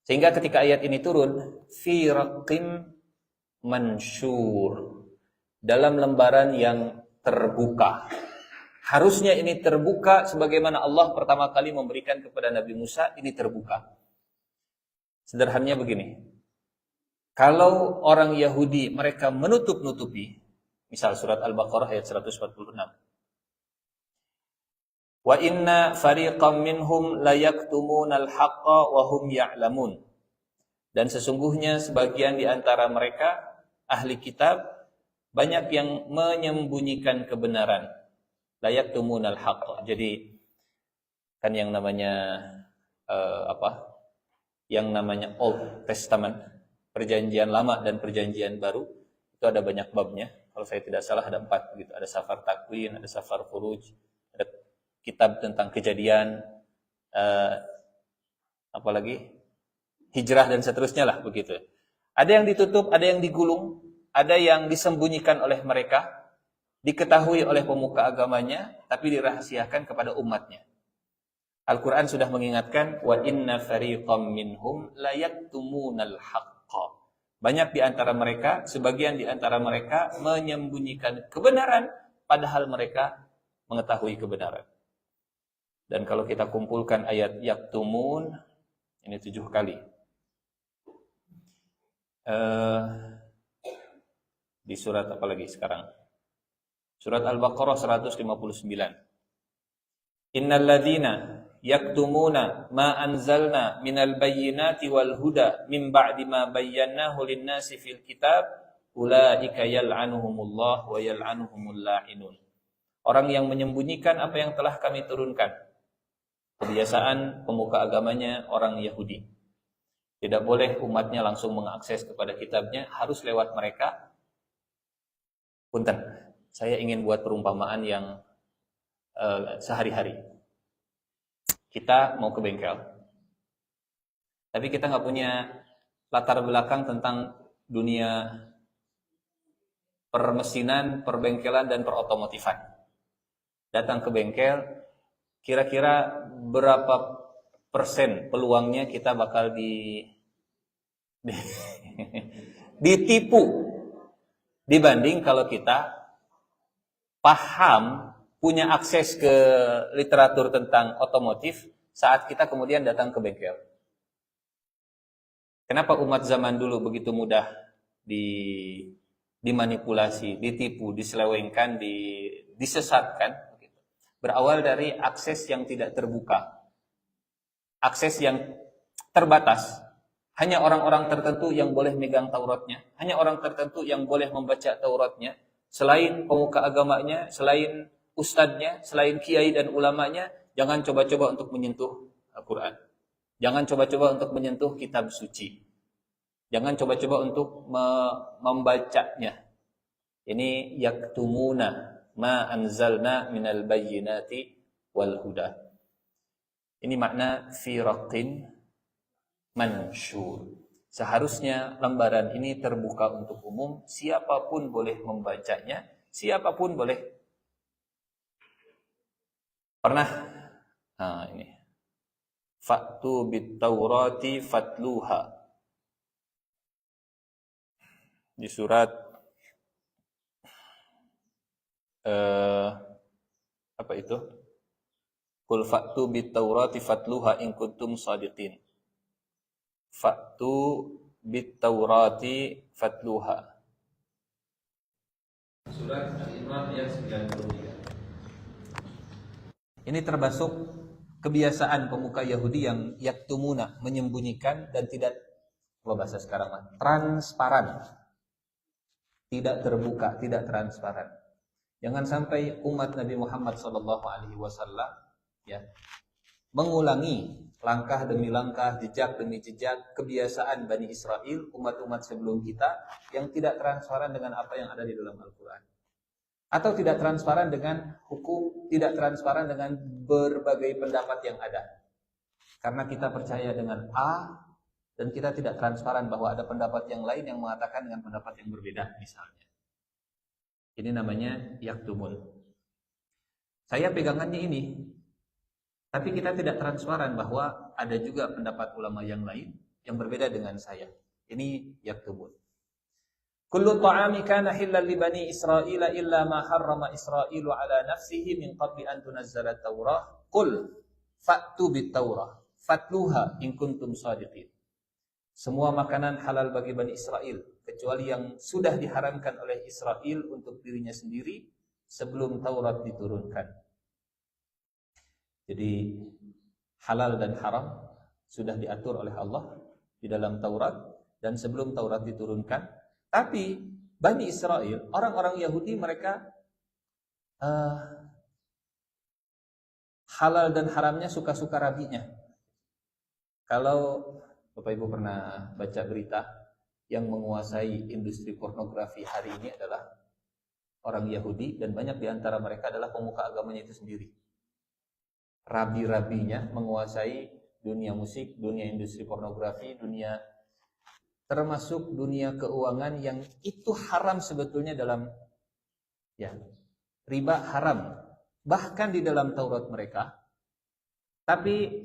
Sehingga ketika ayat ini turun, fi raqim mansyur, dalam lembaran yang terbuka. Harusnya ini terbuka sebagaimana Allah pertama kali memberikan kepada Nabi Musa, ini terbuka. Sederhananya begini. Kalau orang Yahudi mereka menutup-nutupi, misal surat Al-Baqarah ayat 146. Wa inna fariqam minhum la yaktumunal haqqa wa hum ya'lamun. Dan sesungguhnya sebagian di antara mereka ahli kitab banyak yang menyembunyikan kebenaran. La yaktumunal haqqa. Jadi kan yang namanya Yang namanya Old Testament, perjanjian lama dan perjanjian baru, itu ada banyak babnya. Kalau saya tidak salah ada 4 gitu. Ada Safar Takwin, ada Safar Furuj, ada kitab tentang kejadian, apalagi hijrah dan seterusnya lah begitu. Ada yang ditutup, ada yang digulung, ada yang disembunyikan oleh mereka, diketahui oleh pemuka agamanya, tapi dirahasiakan kepada umatnya. Al-Quran sudah mengingatkan, wa inna fariqam minhum la yaktumunal haqqa. Banyak di antara mereka, sebagian di antara mereka menyembunyikan kebenaran, padahal mereka mengetahui kebenaran. Dan kalau kita kumpulkan ayat yaktumun, ini 7 kali. Di surat apa lagi sekarang? Surat Al-Baqarah 159. Innal ladzina yaktumuna ma anzalna minal bayyinati wal huda min ba'di ma bayyanahu lin-nasi fil kitab ulaika yal'anuhumullah wa yal'anuhumul la'inun. Orang yang menyembunyikan apa yang telah kami turunkan. Kebiasaan pemuka agamanya orang Yahudi. Tidak boleh umatnya langsung mengakses kepada kitabnya, harus lewat mereka. Punten, saya ingin buat perumpamaan yang sehari-hari. Kita mau ke bengkel, tapi kita nggak punya latar belakang tentang dunia permesinan, perbengkelan, dan perotomotifan. Datang ke bengkel, kira-kira berapa persen peluangnya kita bakal ditipu dibanding kalau kita paham, punya akses ke literatur tentang otomotif saat kita kemudian datang ke bengkel. Kenapa umat zaman dulu begitu mudah dimanipulasi, ditipu, diselewengkan, disesatkan? Berawal dari akses yang tidak terbuka. Akses yang terbatas. Hanya orang-orang tertentu yang boleh megang Tauratnya. Hanya orang tertentu yang boleh membaca Tauratnya. Selain pemuka agamanya, selain ustadznya, selain kiai dan ulamanya, jangan coba-coba untuk menyentuh Al-Quran. Jangan coba-coba untuk menyentuh kitab suci. Jangan coba-coba untuk membacanya. Ini yaktumuna ma anzalna minal bayyinati wal huda. Ini makna fi raqqin mansyur. Seharusnya lembaran ini terbuka untuk umum, siapapun boleh membacanya, siapapun boleh. Pernah ini. Fa'tu bit Taurati fatluha. Di surat apa itu? Qul fa'tu bit Taurati fatluha in kuntum shadiqin. Fa'tu bit Taurati fatluha. Surat Al-Imran ayat 93. Ini termasuk kebiasaan pemuka Yahudi yang yaktumuna, menyembunyikan dan tidak, kalau bahasa sekarang transparan. Tidak terbuka, tidak transparan. Jangan sampai umat Nabi Muhammad SAW ya, mengulangi langkah demi langkah, jejak demi jejak kebiasaan Bani Israel, umat-umat sebelum kita yang tidak transparan dengan apa yang ada di dalam Al-Quran. Atau tidak transparan dengan hukum, tidak transparan dengan berbagai pendapat yang ada. Karena kita percaya dengan A, dan kita tidak transparan bahwa ada pendapat yang lain yang mengatakan dengan pendapat yang berbeda misalnya. Ini namanya yaktumun. Saya pegangannya ini. Tapi kita tidak transparan bahwa ada juga pendapat ulama yang lain yang berbeda dengan saya. Ini yaktumun. Kullu ta'ami kana halal li bani Israil illa ma harrama Israilu ala nafsihi min qabli an tunazzala at-Taurah. Qul fa'tu bit-Taurah fatluha in kuntum shadiqin. Semua makanan halal bagi Bani Israel, kecuali yang sudah diharamkan oleh Israel untuk dirinya sendiri sebelum Taurat diturunkan. Jadi halal dan haram sudah diatur oleh Allah di dalam Taurat dan sebelum Taurat diturunkan. Tapi Bani Israel, orang-orang Yahudi, mereka halal dan haramnya suka-suka rabinya. Kalau Bapak Ibu pernah baca berita yang menguasai industri pornografi hari ini adalah orang Yahudi, dan banyak di antara mereka adalah pemuka agamanya itu sendiri. Rabi-rabinya menguasai dunia musik, dunia industri pornografi, dunia termasuk dunia keuangan yang itu haram sebetulnya dalam ya, riba haram bahkan di dalam Taurat mereka. Tapi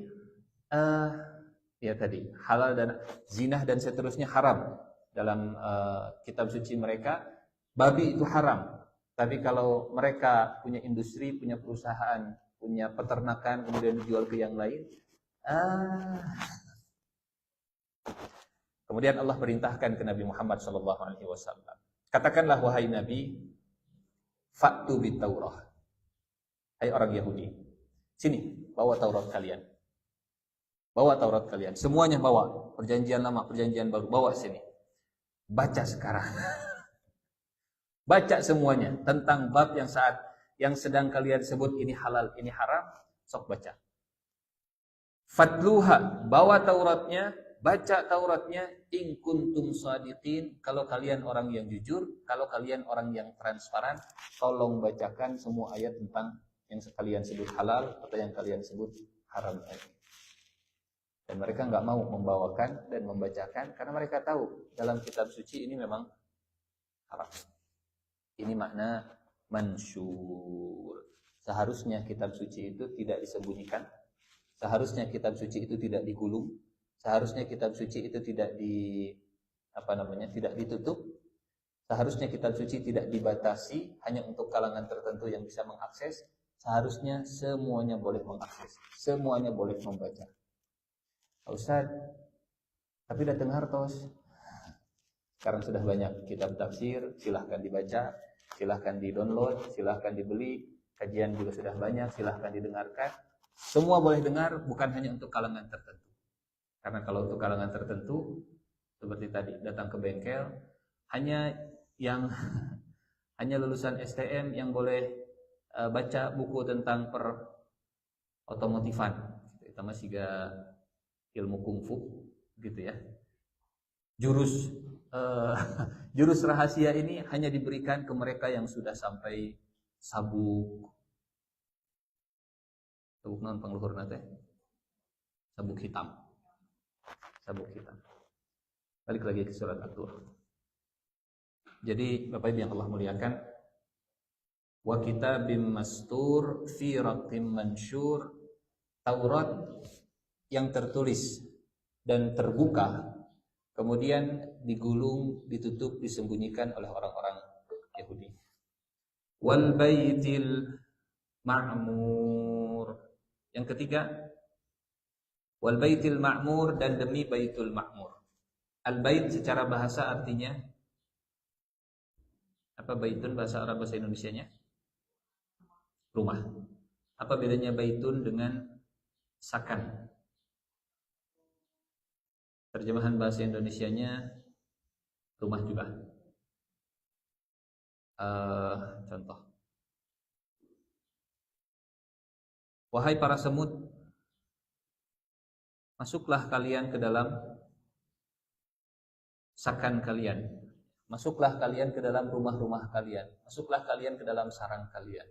ya tadi halal dan zina dan seterusnya haram dalam kitab suci mereka. Babi itu haram. Tapi kalau mereka punya industri, punya perusahaan, punya peternakan, kemudian dijual ke yang lain, kemudian Allah perintahkan ke Nabi Muhammad SAW, katakanlah wahai Nabi, fa'tu bit Taurah. Hai orang Yahudi, sini bawa Taurat kalian. Bawa Taurat kalian, semuanya bawa. Perjanjian lama, perjanjian baru, bawa sini. Baca sekarang. Baca semuanya tentang bab yang sedang kalian sebut ini halal, ini haram, sok baca. Fatluha, bawa Tauratnya, baca Tauratnya, in kuntum shadiqin, kalau kalian orang yang jujur, kalau kalian orang yang transparan, tolong bacakan semua ayat tentang yang kalian sebut halal atau yang kalian sebut haram tadi. Dan mereka nggak mau membawakan dan membacakan karena mereka tahu dalam kitab suci ini memang haram. Ini makna mansyur. Seharusnya kitab suci itu tidak disembunyikan. Seharusnya kitab suci itu tidak digulung. Seharusnya kitab suci itu tidak tidak ditutup. Seharusnya kitab suci tidak dibatasi hanya untuk kalangan tertentu yang bisa mengakses. Seharusnya semuanya boleh mengakses. Semuanya boleh membaca. Ustaz, tapi datang hartos. Sekarang sudah banyak kitab tafsir, silahkan dibaca, silahkan di-download, silahkan dibeli. Kajian juga sudah banyak, silahkan didengarkan. Semua boleh dengar, bukan hanya untuk kalangan tertentu. Karena kalau untuk kalangan tertentu, seperti tadi, datang ke bengkel, hanya lulusan STM yang boleh baca buku tentang otomotifan. Kita masih gak ilmu kungfu gitu ya. Jurus rahasia ini hanya diberikan ke mereka yang sudah sampai sabuk non pangluhur nate Sabuk hitam. Sabuk hitam. Balik lagi ke surat At-Tur. Jadi Bapak Ibu yang Allah muliakan, wa kitabim mastur fi raqim mansyur, Taurat yang tertulis dan terbuka, kemudian digulung, ditutup, disembunyikan oleh orang-orang Yahudi. Wal baitil ma'mur. Yang ketiga, wal baitil ma'mur, dan demi baitul ma'mur. Al bait secara bahasa artinya apa? Baitun bahasa Arab, bahasa Indonesianya rumah. Apa bedanya baitun dengan sakan? Terjemahan bahasa Indonesianya rumah juga. Contoh, wahai para semut, masuklah kalian ke dalam sakan kalian, masuklah kalian ke dalam rumah-rumah kalian, masuklah kalian ke dalam sarang kalian.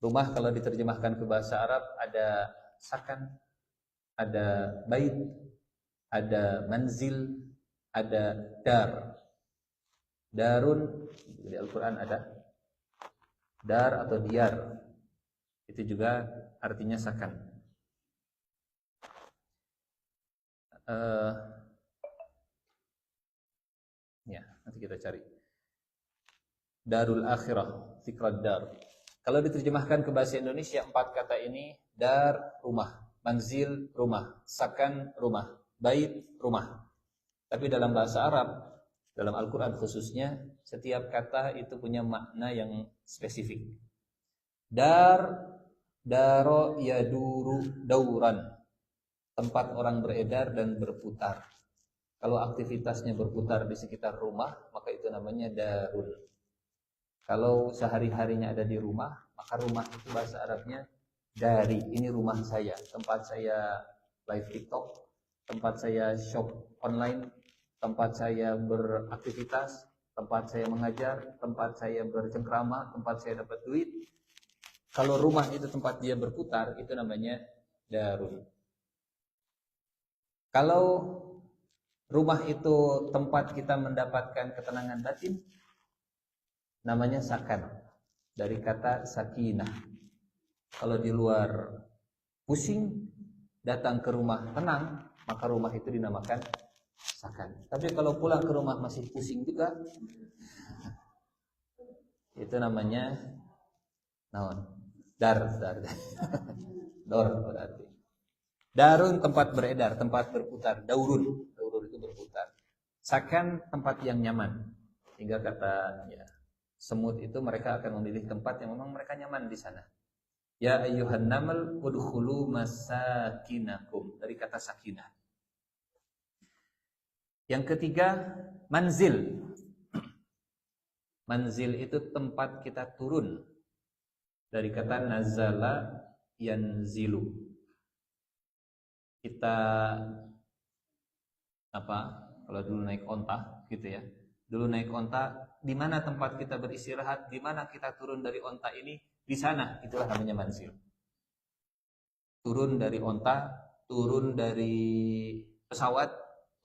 Rumah kalau diterjemahkan ke bahasa Arab ada sakan, ada bait, ada manzil, ada dar. Darun di Al-Quran ada dar atau diar, itu juga artinya sakan. Ya, nanti kita cari. Darul akhirah, zikrad dar. Kalau diterjemahkan ke bahasa Indonesia, 4 kata ini: dar rumah, manzil rumah, sakan rumah, bait rumah. Tapi dalam bahasa Arab, dalam Al-Quran khususnya, setiap kata itu punya makna yang spesifik. Dar, daro yaduru dauran, tempat orang beredar dan berputar. Kalau aktivitasnya berputar di sekitar rumah, maka itu namanya darun. Kalau sehari-harinya ada di rumah, maka rumah itu bahasa Arabnya dari. Ini rumah saya, tempat saya live TikTok, tempat saya shop online, tempat saya beraktivitas, tempat saya mengajar, tempat saya bercengkrama, tempat saya dapat duit. Kalau rumah itu tempat dia berputar, itu namanya darun. Kalau rumah itu tempat kita mendapatkan ketenangan batin, namanya sakan, dari kata sakinah. Kalau di luar pusing, datang ke rumah tenang, maka rumah itu dinamakan sakan. Tapi kalau pulang ke rumah masih pusing juga, itu namanya naon? Dar. Dor berarti. Darun tempat beredar, tempat berputar. Daurun itu berputar. Sakan tempat yang nyaman. Hingga kata ya, semut itu mereka akan memilih tempat yang memang mereka nyaman di sana. Ya ayyuhan namal udkhulu masakinakum, dari kata sakinah. Yang ketiga, manzil. Manzil itu tempat kita turun, dari kata nazala yanzilu. Kita apa? Kalau dulu naik onta gitu ya. Dulu naik onta, di mana tempat kita beristirahat, di mana kita turun dari onta ini, di sana, itulah namanya manzil. Turun dari onta, turun dari pesawat,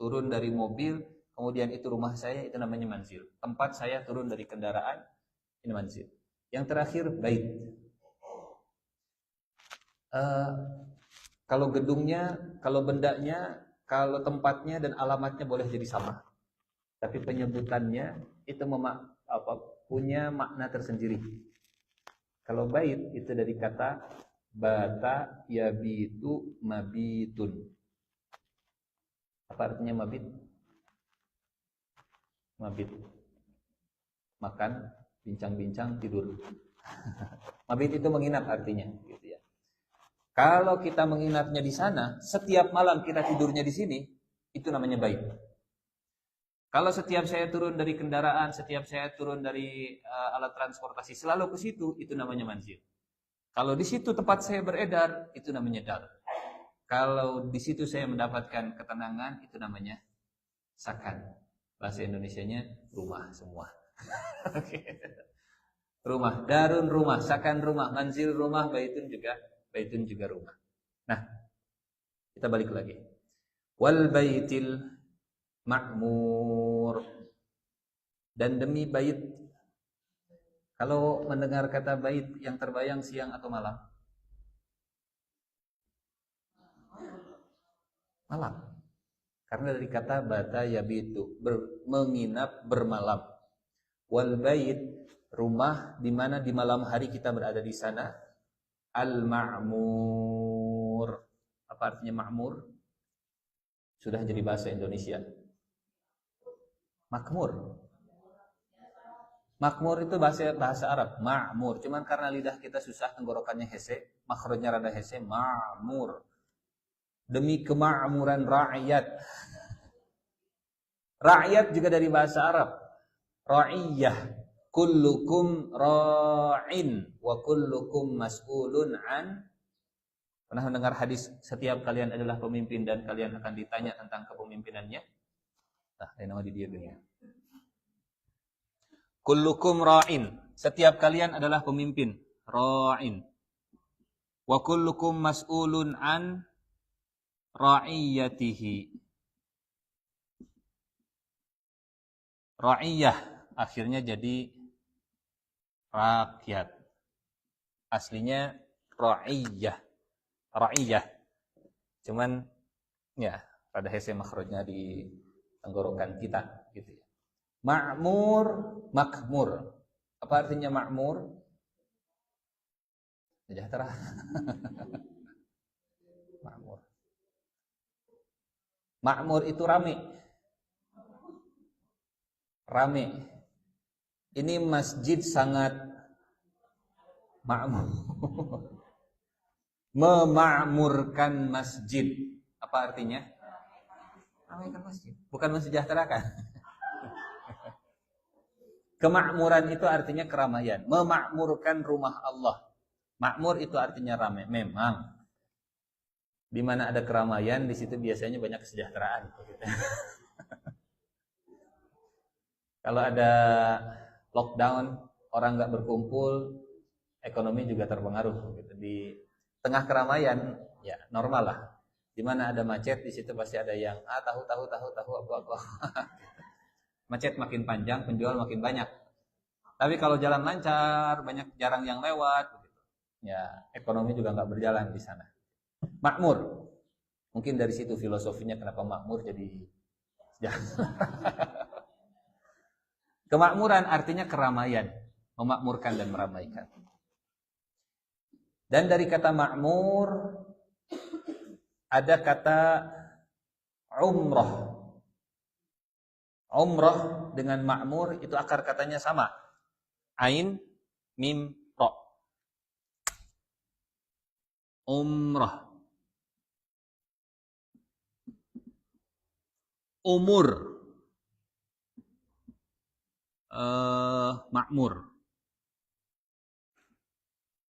turun dari mobil, kemudian itu rumah saya, itu namanya manzil. Tempat saya turun dari kendaraan, ini manzil. Yang terakhir, bait. Kalau gedungnya, kalau bendanya, kalau tempatnya dan alamatnya boleh jadi sama. Tapi penyebutannya itu punya makna tersendiri. Kalau bait itu dari kata bata yabitu mabitun. Apa artinya mabit? Mabit, makan, bincang-bincang, tidur. Mabit itu menginap artinya, gitu ya. Kalau kita menginapnya di sana, setiap malam kita tidurnya di sini, itu namanya bait. Kalau setiap saya turun dari kendaraan, setiap saya turun dari alat transportasi selalu ke situ, itu namanya manzil. Kalau di situ tempat saya beredar, itu namanya dar. Kalau di situ saya mendapatkan ketenangan, itu namanya sakan. Bahasa Indonesianya rumah semua. Rumah, darun rumah, sakan rumah, manzil rumah, baitun juga rumah. Nah, Kita balik lagi. Wal baitil ma'mur. Dan demi bait. Kalau mendengar kata bait, yang terbayang siang atau malam? Malam. Karena dari kata bata yabitu, menginap, bermalam. Wal bait, rumah di mana di malam hari kita berada di sana. Al ma'mur. Apa artinya ma'mur? Sudah jadi bahasa Indonesia. Makmur. Makmur itu bahasa Arab, ma'mur. Cuman karena lidah kita susah, tenggorokannya hese, makhrajnya rada hese, ma'mur. Demi kemakmuran rakyat. Rakyat juga dari bahasa Arab. Ra'iyah. Kullukum ra'in wa kullukum mas'ulun an. Pernah mendengar hadis setiap kalian adalah pemimpin dan kalian akan ditanya tentang kepemimpinannya? Nah, ini nama di dia gini. Kullukum ra'in. Setiap kalian adalah pemimpin. Ra'in. Wa kullukum mas'ulun an ra'iyatihi. Ra'iyah. Akhirnya jadi rakyat. Aslinya ra'iyah. Ra'iyah. Cuman ya pada hese makhrajnya di tenggorokan kita gitu ya. Ma'mur, makmur. Apa artinya ma'mur? Sejahtera. Ma'mur. Makmur itu rame. Rame. Ini masjid sangat makmur. Memakmurkan masjid. Apa artinya? Ramaikan masjid. Bukan mensejahterakan. Kemakmuran itu artinya keramaian. Memakmurkan rumah Allah. Makmur itu artinya ramai. Memang. Di mana ada keramaian, di situ biasanya banyak kesejahteraan. Kalau ada lockdown, orang nggak berkumpul, ekonomi juga terpengaruh. Di tengah keramaian, ya normal lah. Di mana ada macet, di situ pasti ada yang tahu apa. Macet makin panjang, penjual makin banyak. Tapi kalau jalan lancar, jarang yang lewat, ya ekonomi juga nggak berjalan di sana. Makmur, mungkin dari situ filosofinya kenapa makmur jadi. Kemakmuran artinya keramaian, memakmurkan dan meramaikan. Dan dari kata makmur ada kata umrah. Umrah dengan makmur itu akar katanya sama. Ain, mim, ro. Umrah. Umur. Makmur.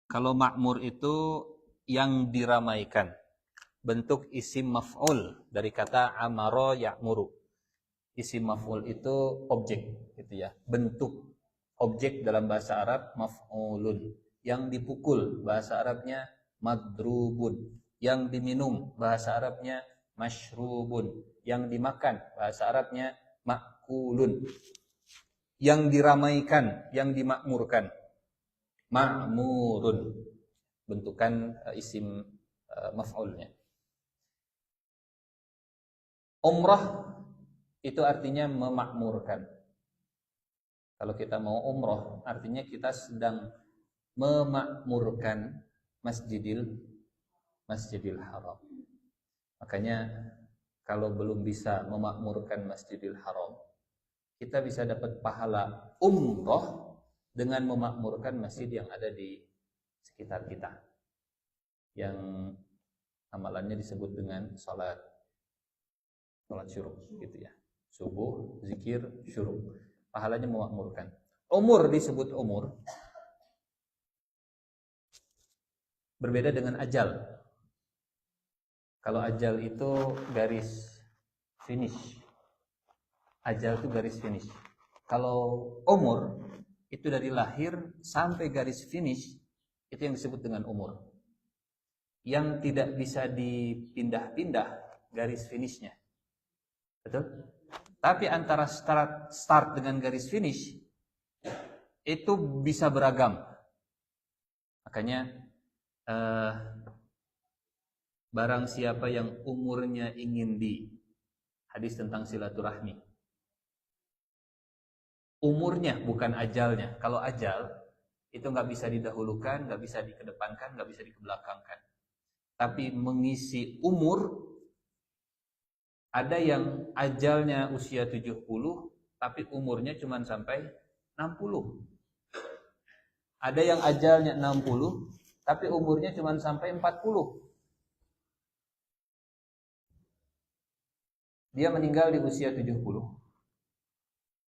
Kalau makmur itu yang diramaikan. Bentuk isim maf'ul dari kata amaro ya'muru. Isim maf'ul itu objek gitu ya. Bentuk objek dalam bahasa Arab maf'ulun. Yang dipukul bahasa Arabnya madrubun. Yang diminum bahasa Arabnya mashrubun. Yang dimakan bahasa Arabnya makulun. Yang diramaikan, yang dimakmurkan ma'murun. Bentukan isim maf'ulnya. Umrah itu artinya memakmurkan. Kalau kita mau umrah, artinya kita sedang memakmurkan Masjidil Haram. Makanya kalau belum bisa memakmurkan Masjidil Haram, kita bisa dapat pahala umrah dengan memakmurkan masjid yang ada di sekitar kita. Yang amalannya disebut dengan salat syuruk gitu ya. Subuh, zikir, syuruk. Pahalanya memakmurkan. Umur disebut umur. Berbeda dengan ajal. Kalau ajal itu garis finish. Ajal itu garis finish. Kalau umur itu dari lahir sampai garis finish, itu yang disebut dengan umur. yang tidak bisa dipindah-pindah garis finishnya. Betul? Tapi antara start dengan garis finish itu bisa beragam. Makanya barang siapa yang umurnya ingin hadis tentang silaturahmi. Umurnya bukan ajalnya. Kalau ajal itu nggak bisa didahulukan, nggak bisa dikedepankan, nggak bisa dikebelakangkan. Tapi mengisi umur, ada yang ajalnya usia 70, tapi umurnya cuma sampai 60. Ada yang ajalnya 60, tapi umurnya cuma sampai 40. Dia meninggal di usia 70.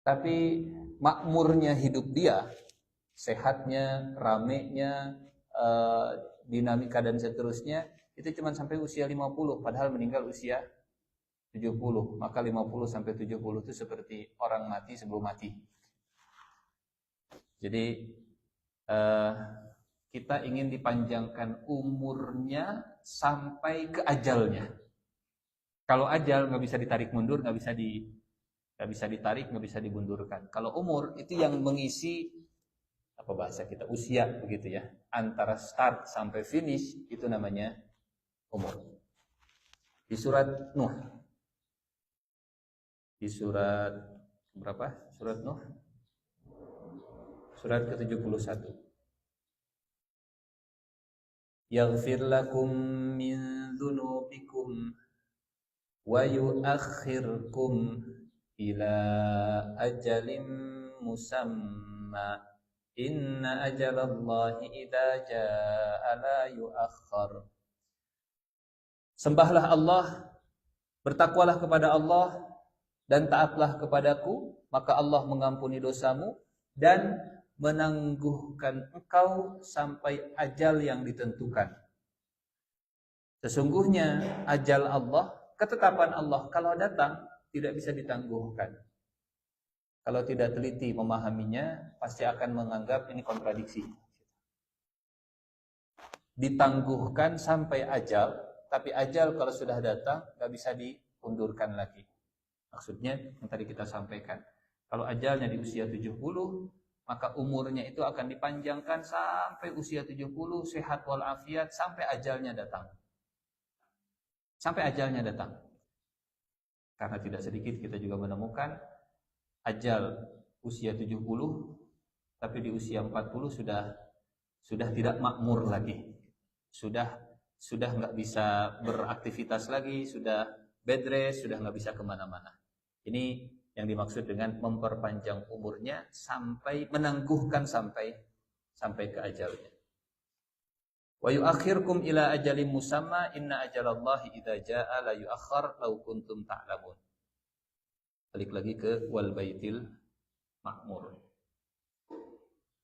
Tapi makmurnya hidup dia, sehatnya, ramenya, dinamika dan seterusnya, itu cuma sampai usia 50, padahal meninggal usia 70. Maka 50 sampai 70 itu seperti orang mati sebelum mati. Jadi kita ingin dipanjangkan umurnya sampai ke ajalnya. Kalau ajal nggak bisa ditarik mundur, nggak bisa ditarik, nggak bisa dibundurkan. Kalau umur itu yang mengisi, apa bahasa kita, usia begitu ya. Antara start sampai finish itu namanya umur. Di surat Nuh. Di surat berapa? Surat Nuh. Surat ke-71. Yaghfir lakum min dzunubikum wa yu'akhirkum ila ajalin musamma inna ajalallahi idza jaa la yu'akhkhar. Sembahlah Allah, bertakwalah kepada Allah, dan taatlah kepadaku, maka Allah mengampuni dosamu dan menangguhkan engkau sampai ajal yang ditentukan. Sesungguhnya ajal Allah, ketetapan Allah kalau datang tidak bisa ditangguhkan. Kalau tidak teliti memahaminya, pasti akan menganggap ini kontradiksi. Ditangguhkan sampai ajal, tapi ajal kalau sudah datang nggak bisa diundurkan lagi. Maksudnya yang tadi kita sampaikan, kalau ajalnya di usia 70, maka umurnya itu akan dipanjangkan sampai usia 70, sehat walafiat, sampai ajalnya datang. Sampai ajalnya datang. Karena tidak sedikit kita juga menemukan ajal usia 70, tapi di usia 40 sudah tidak makmur lagi. Sudah nggak bisa beraktivitas lagi, sudah bed rest, sudah nggak bisa kemana-mana. Ini yang dimaksud dengan memperpanjang umurnya sampai menangguhkan sampai ke ajalnya. Wa yu'akhirkum ila ajalin musamma inna ajalallahi idza jaa la yu'akhkhar law kuntum ta'lamun. Balik lagi ke wal baitil ma'mur.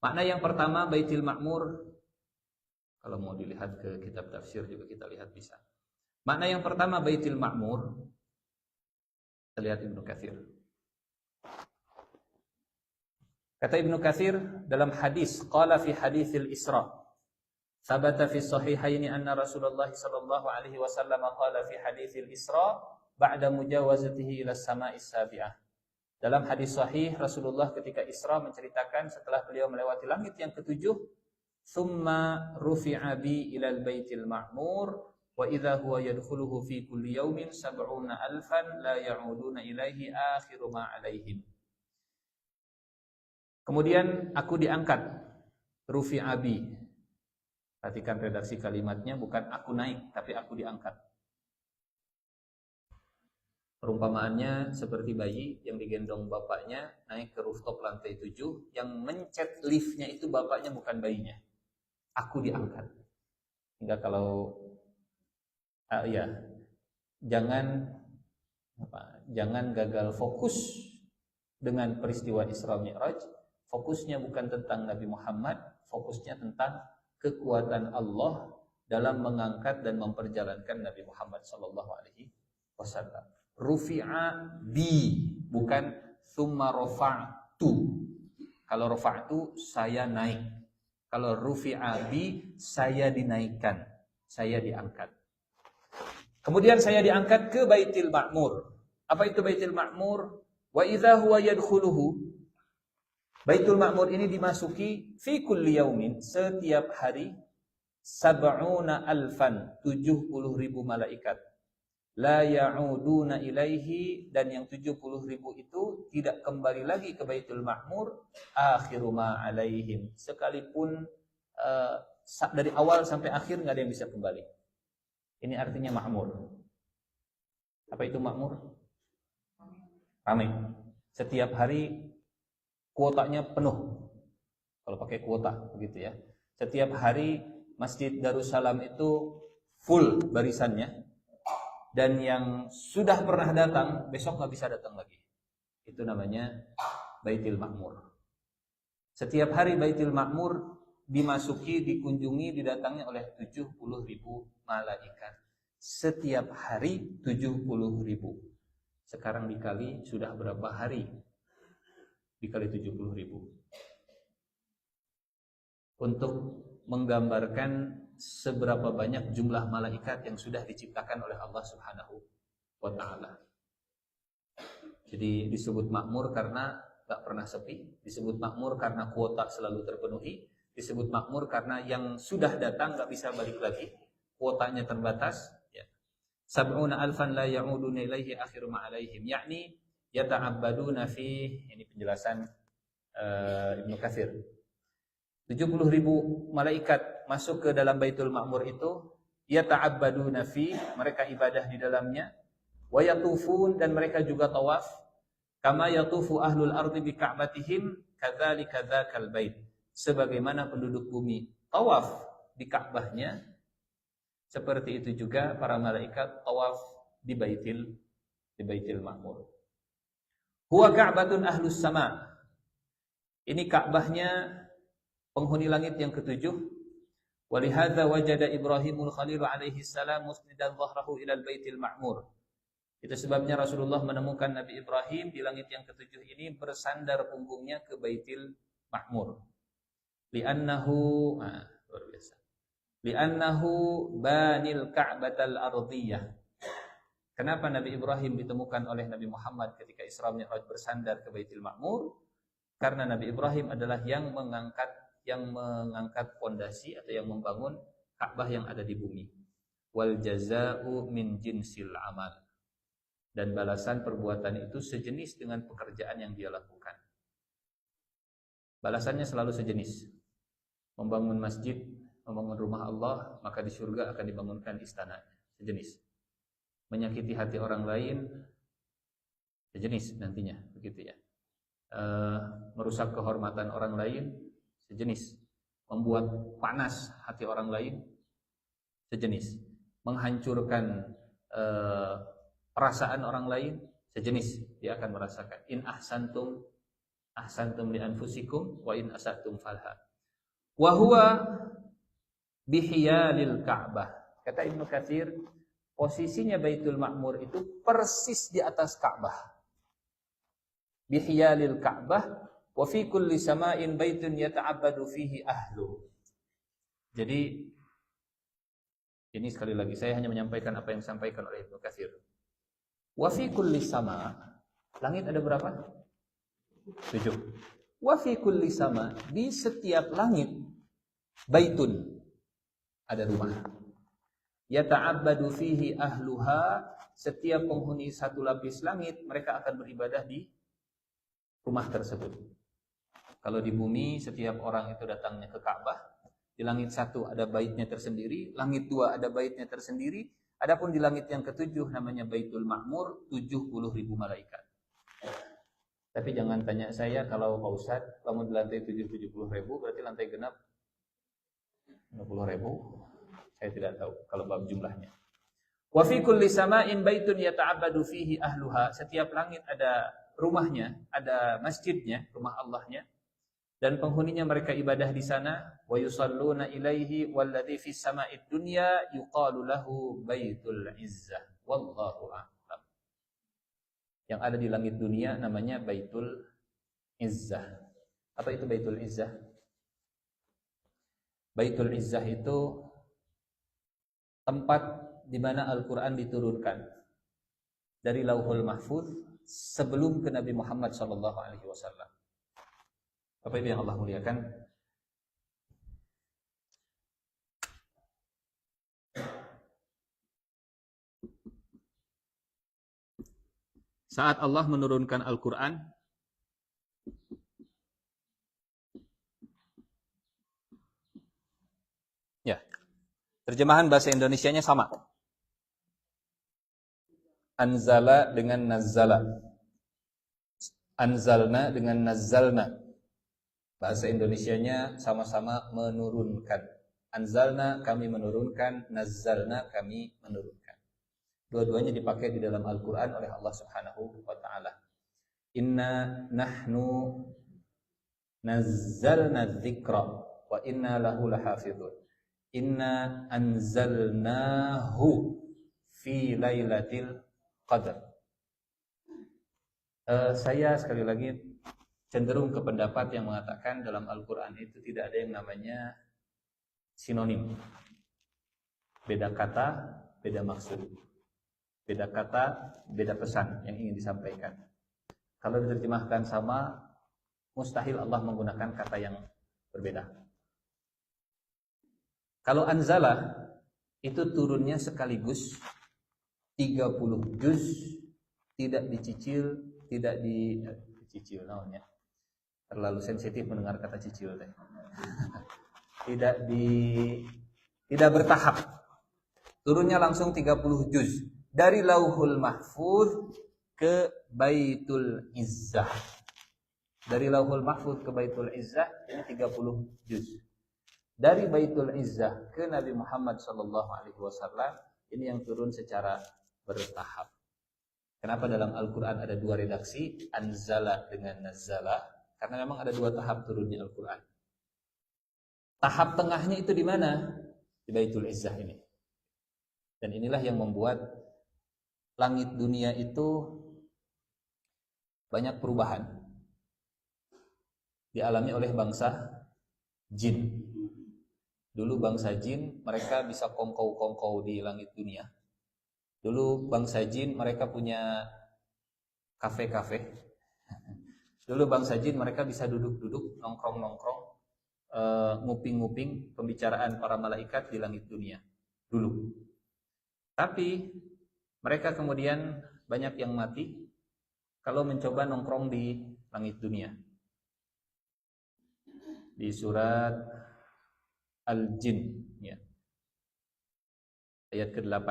Makna yang pertama baitil ma'mur, kalau mau dilihat ke kitab tafsir juga kita lihat bisa. Makna yang pertama baitil ma'mur, kita lihat Ibnu Katsir. Kata Ibnu Katsir dalam hadis, qala fi haditsil Isra, sabata fi sahihaini anna Rasulullah sallallahu alaihi wasallam qala fi haditsil Isra ba'da mujawazatihi ila sama'is sabi'ah. Dalam hadis sahih Rasulullah ketika Isra menceritakan setelah beliau melewati langit yang ketujuh, thumma rufi'a bi ilal baitil ma'mur wa idza huwa yadkhuluhu fi kulli yawmin 70,000 la ya'uduna ilaihi akhiru ma 'alaihim. Kemudian aku diangkat, rufi'a bi. Perhatikan redaksi kalimatnya, bukan aku naik, tapi aku diangkat. Perumpamaannya seperti bayi yang digendong bapaknya naik ke rooftop lantai 7, yang mencet liftnya itu bapaknya bukan bayinya. Aku diangkat. Hingga kalau jangan gagal fokus dengan peristiwa Isra Mi'raj. Fokusnya bukan tentang Nabi Muhammad, fokusnya tentang kekuatan Allah dalam mengangkat dan memperjalankan Nabi Muhammad sallallahu alaihi wasallam. Rufi'a bi, bukan thumma rafa'tu. Kalau rafa'tu saya naik. Kalau rufi'a bi saya dinaikkan. saya diangkat. Kemudian saya diangkat ke Baitul Ma'mur. Apa itu Baitul Ma'mur? Wa idza huwa yadkhuluhu. Baitul Ma'mur ini dimasuki fi kulli yaumin, setiap hari, sab'una alfan, 70.000 malaikat. La ya'uduna ilaihi, dan yang 70.000 itu tidak kembali lagi ke Baitul Ma'mur akhiru ma alaihim, sekalipun dari awal sampai akhir nggak ada yang bisa kembali. Ini artinya makmur. Apa itu makmur? Ramai. Setiap hari kuotanya penuh. Kalau pakai kuota begitu ya. Setiap hari Masjid Darussalam itu full barisannya. Dan yang sudah pernah datang besok nggak bisa datang lagi. Itu namanya Baitul Ma'mur. Setiap hari Baitul Ma'mur dimasuki, dikunjungi, didatangi oleh 70.000 malaikat. Setiap hari 70.000. Sekarang dikali sudah berapa hari? Dikali 70.000. Untuk menggambarkan seberapa banyak jumlah malaikat yang sudah diciptakan oleh Allah Subhanahu wa Ta'ala. Jadi disebut makmur karena gak pernah sepi, disebut makmur karena kuota selalu terpenuhi, disebut makmur karena yang sudah datang gak bisa balik lagi, kuotanya terbatas. Ya. Sab'una alfan la ya'uduna ilaihi akhiru ma'alaihim, yakni yata'abbaduna fi, ini penjelasan Ibnu Katsir. 70.000 malaikat masuk ke dalam Baitul Ma'mur itu, yata'abbaduna fi, mereka ibadah di dalamnya, wa yatufun, dan mereka juga tawaf, kama yatufu ahlul ardi bi ka'batihim kadzalika dzakal bait, sebagaimana penduduk bumi tawaf di Ka'bahnya, seperti itu juga para malaikat tawaf di Baitul Ma'mur. Huwa ka'batun ahlus sama. Ini Ka'bahnya penghuni langit yang ketujuh. Walihadza wajada Ibrahimul Khalil alaihi salam musnidan dhahrahu ila al-Baitil Ma'mur. Itu sebabnya Rasulullah menemukan Nabi Ibrahim di langit yang ketujuh ini bersandar punggungnya ke Baitil Ma'mur. Li'annahu, luar biasa. Li'annahu banil Ka'batal ardiyah. Kenapa Nabi Ibrahim ditemukan oleh Nabi Muhammad ketika Isra Mi'raj bersandar ke Baitul Ma'mur? Karena Nabi Ibrahim adalah yang mengangkat fondasi atau yang membangun Ka'bah yang ada di bumi. Wal jazaa'u min jinsil amal. Dan balasan perbuatan itu sejenis dengan pekerjaan yang dia lakukan. Balasannya selalu sejenis. Membangun masjid, membangun rumah Allah, maka di surga akan dibangunkan istana. Sejenis. Menyakiti hati orang lain, sejenis nantinya, begitu ya. Merusak kehormatan orang lain, sejenis. Membuat panas hati orang lain, sejenis. Menghancurkan perasaan orang lain, sejenis, dia akan merasakan. In ahsantum li anfusikum wa in asatum falha. Wa huwa bihiyalil Ka'bah. Kata Ibnu Katsir, posisinya Baitul Ma'mur itu persis di atas Ka'bah. Bihiyalil Ka'bah wa fi kulli sama'in baitun yata'abbadu fihi ahlu. Jadi ini sekali lagi saya hanya menyampaikan apa yang disampaikan oleh Ibnu Katsir. Wa fi kulli sama', langit ada berapa? 7. Wa fi kulli sama', di setiap langit, baitun, ada rumah. Yata'abbadu fihi ahluha, setiap penghuni satu lapis langit mereka akan beribadah di rumah tersebut. Kalau di bumi setiap orang itu datangnya ke Ka'bah, di langit 1 ada baitnya tersendiri, langit 2 ada baitnya tersendiri. Adapun di langit yang ketujuh namanya Baitul Ma'mur, 70.000 malaikat. Tapi jangan tanya saya, kalau Pak Ustadz, kalau di lantai 70.000 berarti lantai genap 50.000. Saya tidak tahu kalau bab jumlahnya. Wa fi kulli sama'in baitun yata'abbadu fihi ahluha. Setiap langit ada rumahnya, ada masjidnya, rumah Allahnya. Dan penghuninya mereka ibadah di sana. Wa yusalluna ilaihi walladzi fis sama'id dunya yuqalu lahu Baitul Izzah. Wallahu a'lam. Yang ada di langit dunia namanya Baitul Izzah. Apa itu Baitul Izzah? Baitul Izzah itu tempat di mana Al-Quran diturunkan dari Lauhul Mahfuz sebelum ke Nabi Muhammad SAW. Bapak Ibu yang Allah muliakan, saat Allah menurunkan Al-Quran, ya, terjemahan bahasa Indonesianya sama. Anzala dengan nazzala. Anzalna dengan nazzalna. Bahasa Indonesianya sama-sama menurunkan. Anzalna kami menurunkan, nazzalna kami menurunkan. Dua-duanya dipakai di dalam Al-Quran oleh Allah Subhanahu wa ta'ala. Inna nahnu nazzalna dzikra wa inna lahu lahafidhun. Inna anzalnahu fi lailatul qadar. Saya sekali lagi cenderung ke pendapat yang mengatakan dalam Al-Quran itu tidak ada yang namanya sinonim. Beda kata, beda maksud. Beda kata, beda pesan yang ingin disampaikan. Kalau diterjemahkan sama, mustahil Allah menggunakan kata yang berbeda. Kalau anzala, itu turunnya sekaligus 30 juz, tidak dicicil, tidak dicicil namanya. Terlalu sensitif mendengar kata cicil teh. Tidak bertahap. Turunnya langsung 30 juz dari Lauhul Mahfuz ke Baitul Izzah. Dari Lauhul Mahfuz ke Baitul Izzah ini 30 juz. Dari Baitul Izzah ke Nabi Muhammad SAW ini yang turun secara bertahap. Kenapa dalam Al-Quran ada dua redaksi, anzala dengan nazzala? Karena memang ada dua tahap turunnya Al-Quran. Tahap tengahnya itu di mana? Di Baitul Izzah ini. Dan inilah yang membuat langit dunia itu banyak perubahan. Dialami oleh bangsa jin. Dulu bangsa jin mereka bisa kongkow-kongkow di langit dunia. Dulu bangsa jin mereka punya kafe-kafe. Dulu bangsa jin mereka bisa duduk-duduk, nongkrong-nongkrong, nguping-nguping pembicaraan para malaikat di langit dunia. Dulu. Tapi mereka kemudian banyak yang mati kalau mencoba nongkrong di langit dunia. Di surat Al-Jin, ya. Ayat ke-8.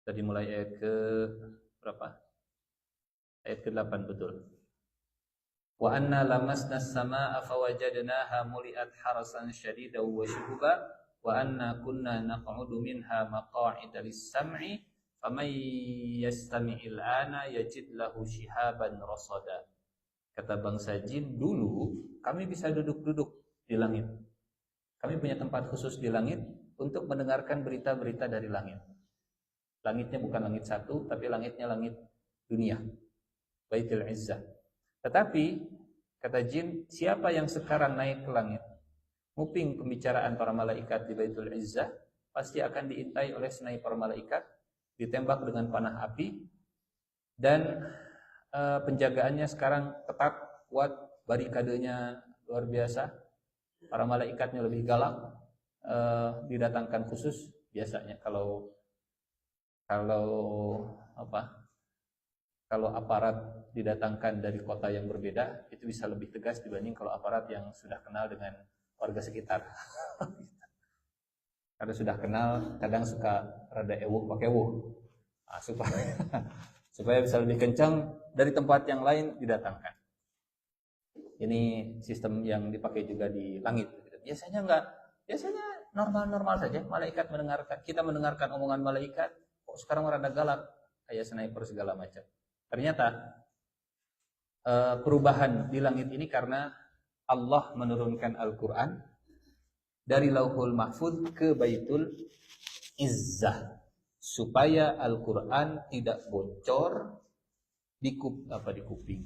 Tadi mulai ayat ke berapa? Ayat ke-8 betul. Wa anna lamasna as-samaa'a fawajadnaha muli'at harasan shadidan wa shuhuba wa anna kunna naq'udu minha maq'ida lis-sam'i faman yastami'il ana yajid lahu shihaban rasada. Kata bangsa jin, dulu kami bisa duduk-duduk di langit. Kami punya tempat khusus di langit untuk mendengarkan berita-berita dari langit. Langitnya bukan langit satu, tapi langitnya langit dunia, Baitul Izzah. Tetapi kata jin, siapa yang sekarang naik ke langit, nguping pembicaraan para malaikat di Baitul Izzah, pasti akan diintai oleh sniper malaikat, ditembak dengan panah api, dan penjagaannya sekarang ketat, kuat, barikadenya luar biasa. Para malaikatnya lebih galak, didatangkan khusus biasanya kalau aparat didatangkan dari kota yang berbeda, itu bisa lebih tegas dibanding kalau aparat yang sudah kenal dengan warga sekitar. Karena sudah kenal, kadang suka rada ewuh pakai ewuh, supaya bisa lebih kencang dari tempat yang lain didatangkan. Ini sistem yang dipakai juga di langit. Biasanya enggak, biasanya normal-normal saja. Malaikat mendengarkan, kita mendengarkan omongan malaikat. Kok sekarang rada galak, kayak sniper segala macam. Ternyata perubahan di langit ini karena Allah menurunkan Al-Quran dari Lauhul Mahfuz ke Baitul Izzah, supaya Al-Quran tidak bocor di kuping.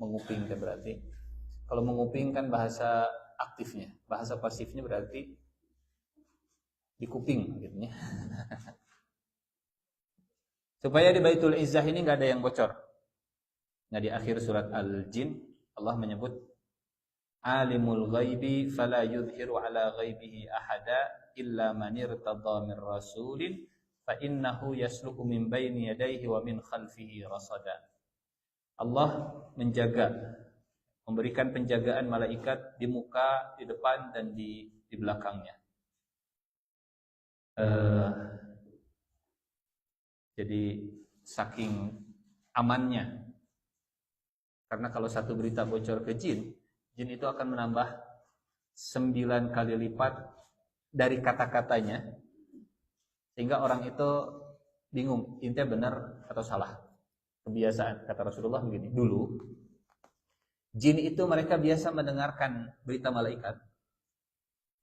Menguping kan berarti. Kalau menguping kan bahasa aktifnya. Bahasa pasifnya berarti di kuping gitu ya. Supaya di Baitul Izzah ini nggak ada yang bocor. Nah, di akhir surat Al-Jin Allah menyebut alimul ghaibi fala yudhiru ala ghaibihi ahada illa man irtada min rasulin fa innahu yasluku min baini yadayhi wa min khalfihi rasada. Allah menjaga, memberikan penjagaan malaikat di muka, di depan dan di belakangnya. Jadi saking amannya. Karena kalau satu berita bocor ke jin itu akan menambah 9 kali lipat dari kata-katanya, sehingga orang itu bingung, intinya benar atau salah. Kebiasaan, kata Rasulullah begini, dulu jin itu mereka biasa mendengarkan berita malaikat.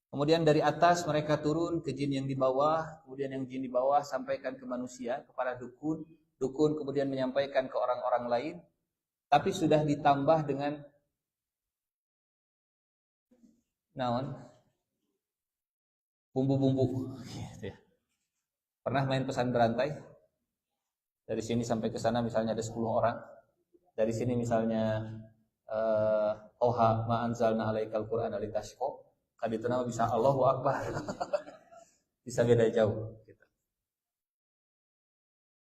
Kemudian dari atas mereka turun ke jin yang di bawah, kemudian yang jin di bawah sampaikan ke manusia, kepada dukun, dukun kemudian menyampaikan ke orang-orang lain, tapi sudah ditambah dengan bumbu-bumbu gitu ya. Pernah main pesan berantai? Dari sini sampai ke sana misalnya ada 10 orang. Dari sini misalnya Oha ma anzalna alaikal Qur'ana litashqa. Kaditu nama bisa Allahu Akbar. Bisa beda jauh gitu.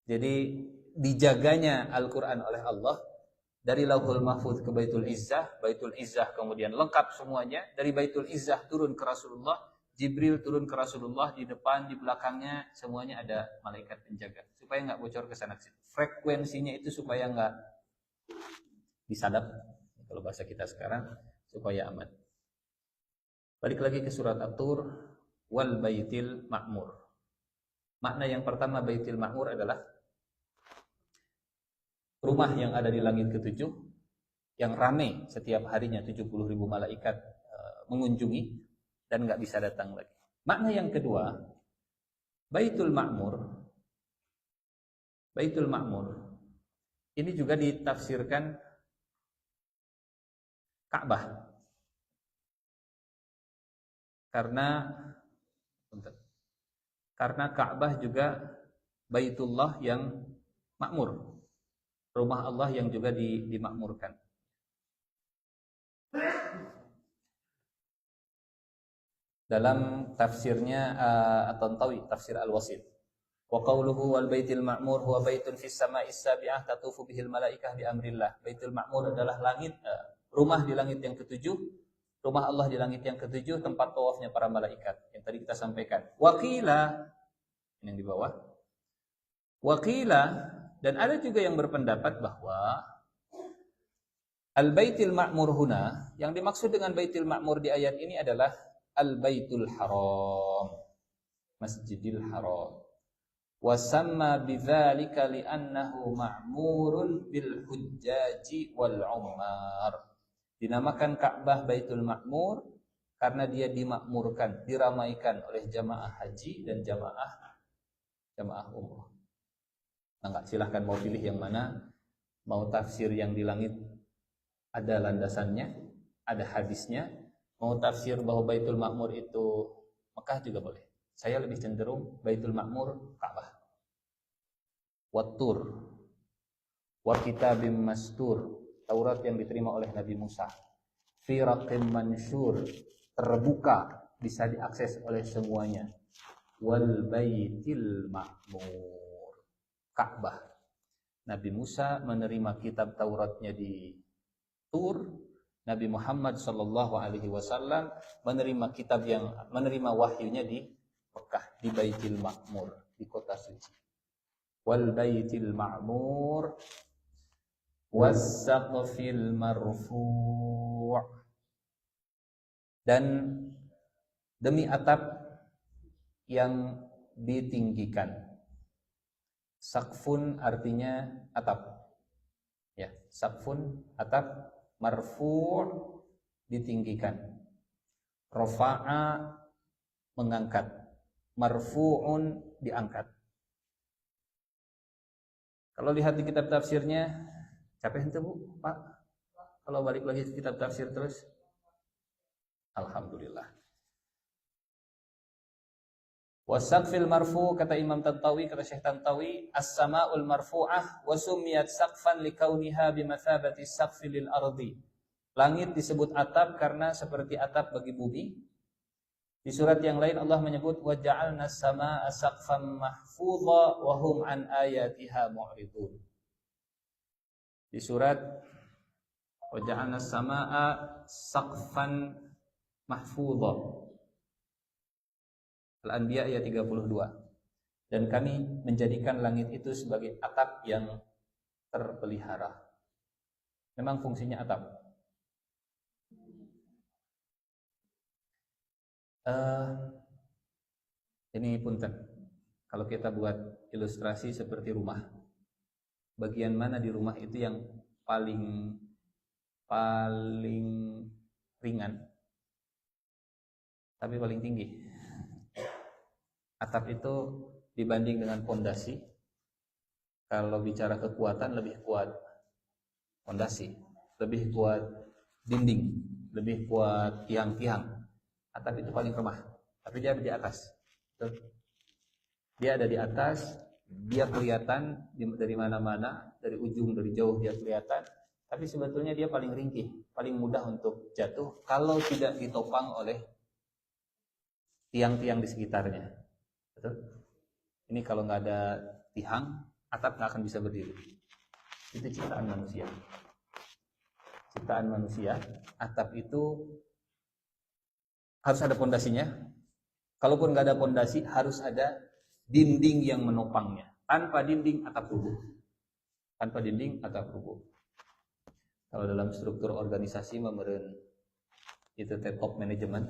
Jadi dijaganya Al-Qur'an oleh Allah dari Lauhul Mahfuz ke Baitul Izzah kemudian lengkap semuanya. Dari Baitul Izzah turun ke Rasulullah, Jibril turun ke Rasulullah, di depan, di belakangnya semuanya ada malaikat penjaga supaya enggak bocor ke sana ke situ. Frekuensinya itu supaya enggak disadap, kalau bahasa kita sekarang, supaya aman. Balik lagi ke surat At-Tur, wal baitil ma'mur. Makna yang pertama Baitil Ma'mur adalah rumah yang ada di langit ketujuh, yang ramai setiap harinya 70.000 malaikat mengunjungi dan nggak bisa datang lagi. Makna yang kedua, Baitul Ma'mur. Baitul Ma'mur ini juga ditafsirkan Ka'bah. Karena Ka'bah juga Baitullah yang makmur, rumah Allah yang juga dimakmurkan. Dalam tafsirnya At-Tantawi, tafsir Al-Wasit, wa qawluhu wal baitil ma'mur huwa baitun fis sama'is sabi'ah tatufu bihil malaikah bi amrillah. Baitul Ma'mur adalah langit, rumah di langit yang ketujuh. Rumah Allah di langit yang ketujuh, tempat tawafnya para malaikat yang tadi kita sampaikan. Waqila, yang di bawah. Waqila, dan ada juga yang berpendapat bahwa Al-Baitul Ma'mur huna, yang dimaksud dengan Baitul Ma'mur di ayat ini adalah Al-Baitul Haram, Masjidil Haram. Wa samma bidzalika li'annahu ma'murun bil hujjaji wal ummar. Dinamakan Ka'bah Baitul Ma'mur karena dia dimakmurkan, diramaikan oleh jamaah haji dan jamaah umrah. Nah, silahkan mau pilih yang mana. Mau tafsir yang di langit ada landasannya, ada hadisnya. Mau tafsir bahwa Baitul Ma'mur itu Mekah juga boleh. Saya lebih cenderung Baitul Ma'mur Ka'bah. Wat-Tur wa kitabim mastur, Taurat yang diterima oleh Nabi Musa. Fi raqim mansyur, terbuka, bisa diakses oleh semuanya. Wal baitil ma'mur, Ka'bah. Nabi Musa menerima kitab Tauratnya di Tur. Nabi Muhammad sallallahu alaihi wasallam menerima wahyunya di Mekah, di Baitil Ma'mur, di kota suci. Wal baitil ma'mur was-saqfil marfu', dan demi atap yang ditinggikan. Saqfun artinya atap. Ya, saqfun atap, marfu' ditinggikan. Rafa'a mengangkat, marfu'un diangkat. Kalau lihat di kitab tafsirnya, capek ente Bu, Pak? Kalau balik lagi kitab tafsir terus, Alhamdulillah. Wasaqfil marfu, kata Imam Tantawi, kata Syekh Tantawi, as-sama'ul marfu'ah wa sumiyat saqfan likauniha bimathabati saqfi lil ardi. Langit disebut atap karena seperti atap bagi bumi. Di surat yang lain Allah menyebut wa ja'alna as-samaa'a saqfan mahfudha wa hum an ayatiha mu'ridun. Di surat wa ja'alna as-samaa'a saqfan mahfudha, Al-Anbiya ayat 32. Dan kami menjadikan langit itu sebagai atap yang terpelihara. Memang fungsinya atap. Ini punten. Kalau kita buat ilustrasi seperti rumah, bagian mana di rumah itu yang paling ringan, tapi paling tinggi? Atap itu dibanding dengan pondasi, kalau bicara kekuatan lebih kuat pondasi, lebih kuat dinding, lebih kuat tiang-tiang. Atap itu paling lemah, tapi dia ada di atas. Dia ada di atas, dia kelihatan dari mana-mana, dari ujung, dari jauh dia kelihatan, tapi sebetulnya dia paling ringkih, paling mudah untuk jatuh kalau tidak ditopang oleh tiang-tiang di sekitarnya. Betul? Ini kalau nggak ada tiang, atap nggak akan bisa berdiri. Itu ciptaan manusia. Ciptaan manusia, atap itu harus ada pondasinya. Kalaupun nggak ada pondasi, harus ada dinding yang menopangnya. Tanpa dinding, atap rubuh. Tanpa dinding, atap rubuh. Kalau dalam struktur organisasi memeren itu top management,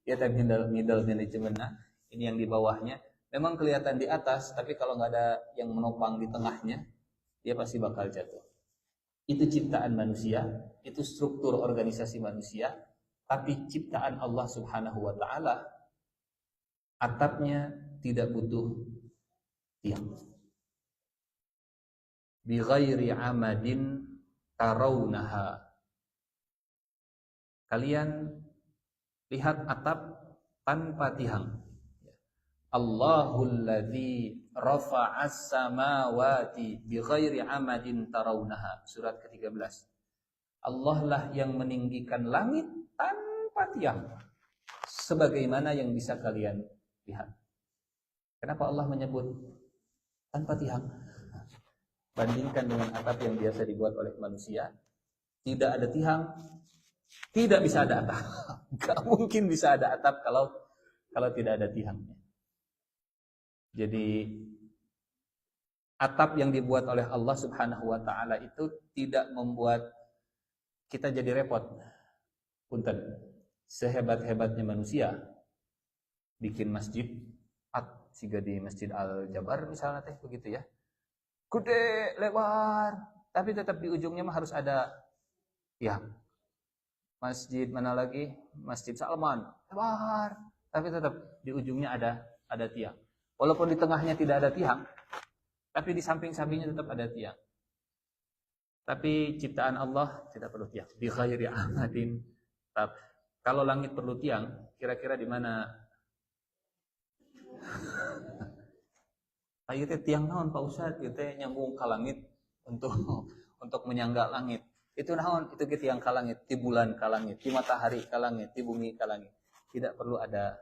ya middle management. Nah, ini yang di bawahnya memang kelihatan di atas, tapi kalau nggak ada yang menopang di tengahnya, dia pasti bakal jatuh. Itu ciptaan manusia, itu struktur organisasi manusia, tapi ciptaan Allah Subhanahu wa taala, atapnya tidak butuh tiang. Bi ghairi amadin tarawunaha. Kalian lihat atap tanpa tiang. Allahul ladzi rafa'as samawati bighairi amadin tarawunaha. Surat ke-13. Allah lah yang meninggikan langit tanpa tiang, sebagaimana yang bisa kalian lihat. Kenapa Allah menyebut tanpa tiang? Bandingkan dengan atap yang biasa dibuat oleh manusia, tidak ada tiang, tidak bisa ada atap. Gak mungkin bisa ada atap kalau tidak ada tiangnya. Jadi atap yang dibuat oleh Allah Subhanahu wa taala itu tidak membuat kita jadi repot. Punten, sehebat-hebatnya manusia bikin masjid, siga di Masjid Al-Jabar misalnya teh begitu ya. Gede, lebar, tapi tetap di ujungnya mah harus ada tiang. Masjid mana lagi? Masjid Salman, lebar, tapi tetap di ujungnya ada tiang. Walaupun di tengahnya tidak ada tiang, tapi di samping-sampingnya tetap ada tiang. Tapi ciptaan Allah tidak perlu tiang. Bi ghairi amadin. Kalau langit perlu tiang, kira-kira di mana? Ayo teh tiang naon Pak Ustaz? Ieu teh nyambung ka langit untuk menyangga langit. Itu naon? Itu ke tiang ka langit, di bulan ka langit, di matahari ka langit, di bumi ka langit. Tidak perlu ada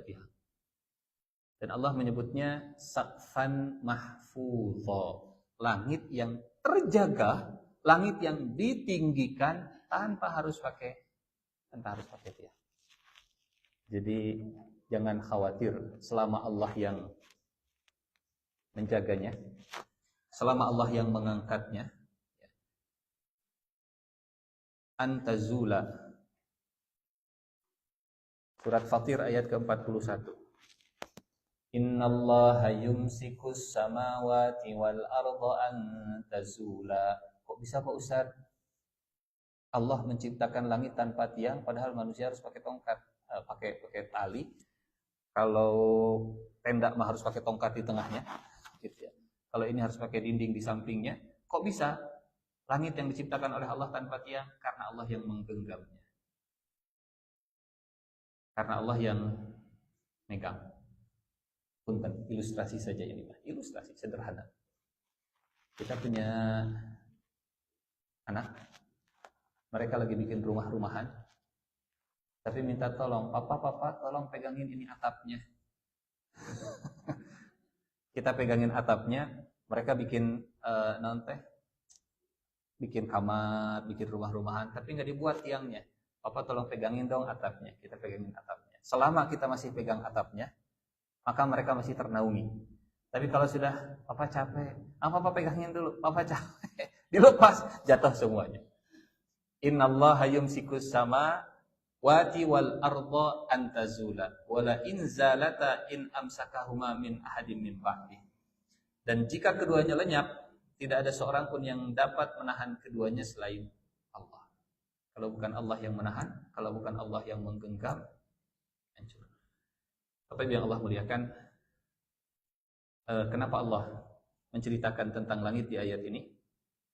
tiang. Dan Allah menyebutnya saqfan mahfudha, langit yang terjaga, langit yang ditinggikan tanpa harus pakai tiang. Jadi jangan khawatir selama Allah yang menjaganya, selama Allah yang mengangkatnya. Antazula. Surat Fatir ayat ke-41. Innallaha yumsikus samawati wal arda an tazula. Kok bisa Pak Ustaz? Allah menciptakan langit tanpa tiang, padahal manusia harus pakai tongkat, pakai tali. Kalau tenda mah harus pakai tongkat di tengahnya, gitu ya. Kalau ini harus pakai dinding di sampingnya. Kok bisa langit yang diciptakan oleh Allah tanpa tiang? Karena Allah yang menggenggamnya. Karena Allah yang megang. Punten, ilustrasi saja ini, ilustrasi sederhana. Kita punya anak, mereka lagi bikin rumah-rumahan, tapi minta tolong, papa tolong pegangin ini atapnya. Kita pegangin atapnya, mereka bikin bikin kamar, bikin rumah-rumahan, tapi nggak dibuat tiangnya. Papa tolong pegangin dong atapnya. Kita pegangin atapnya. Selama kita masih pegang atapnya, maka mereka masih ternaungi. Tapi kalau sudah papa capek, papa pegangin dulu, papa capek, dilepas, jatuh semuanya. Innallaha yumsikus sama wati wal arda antazula wala in zalata in amsakahuma min ahadim min ba'di. Dan jika keduanya lenyap, tidak ada seorang pun yang dapat menahan keduanya selain Allah. Kalau bukan Allah yang menahan, kalau bukan Allah yang menggenggam, hancur. Apa yang Allah muliakan? Kenapa Allah menceritakan tentang langit di ayat ini?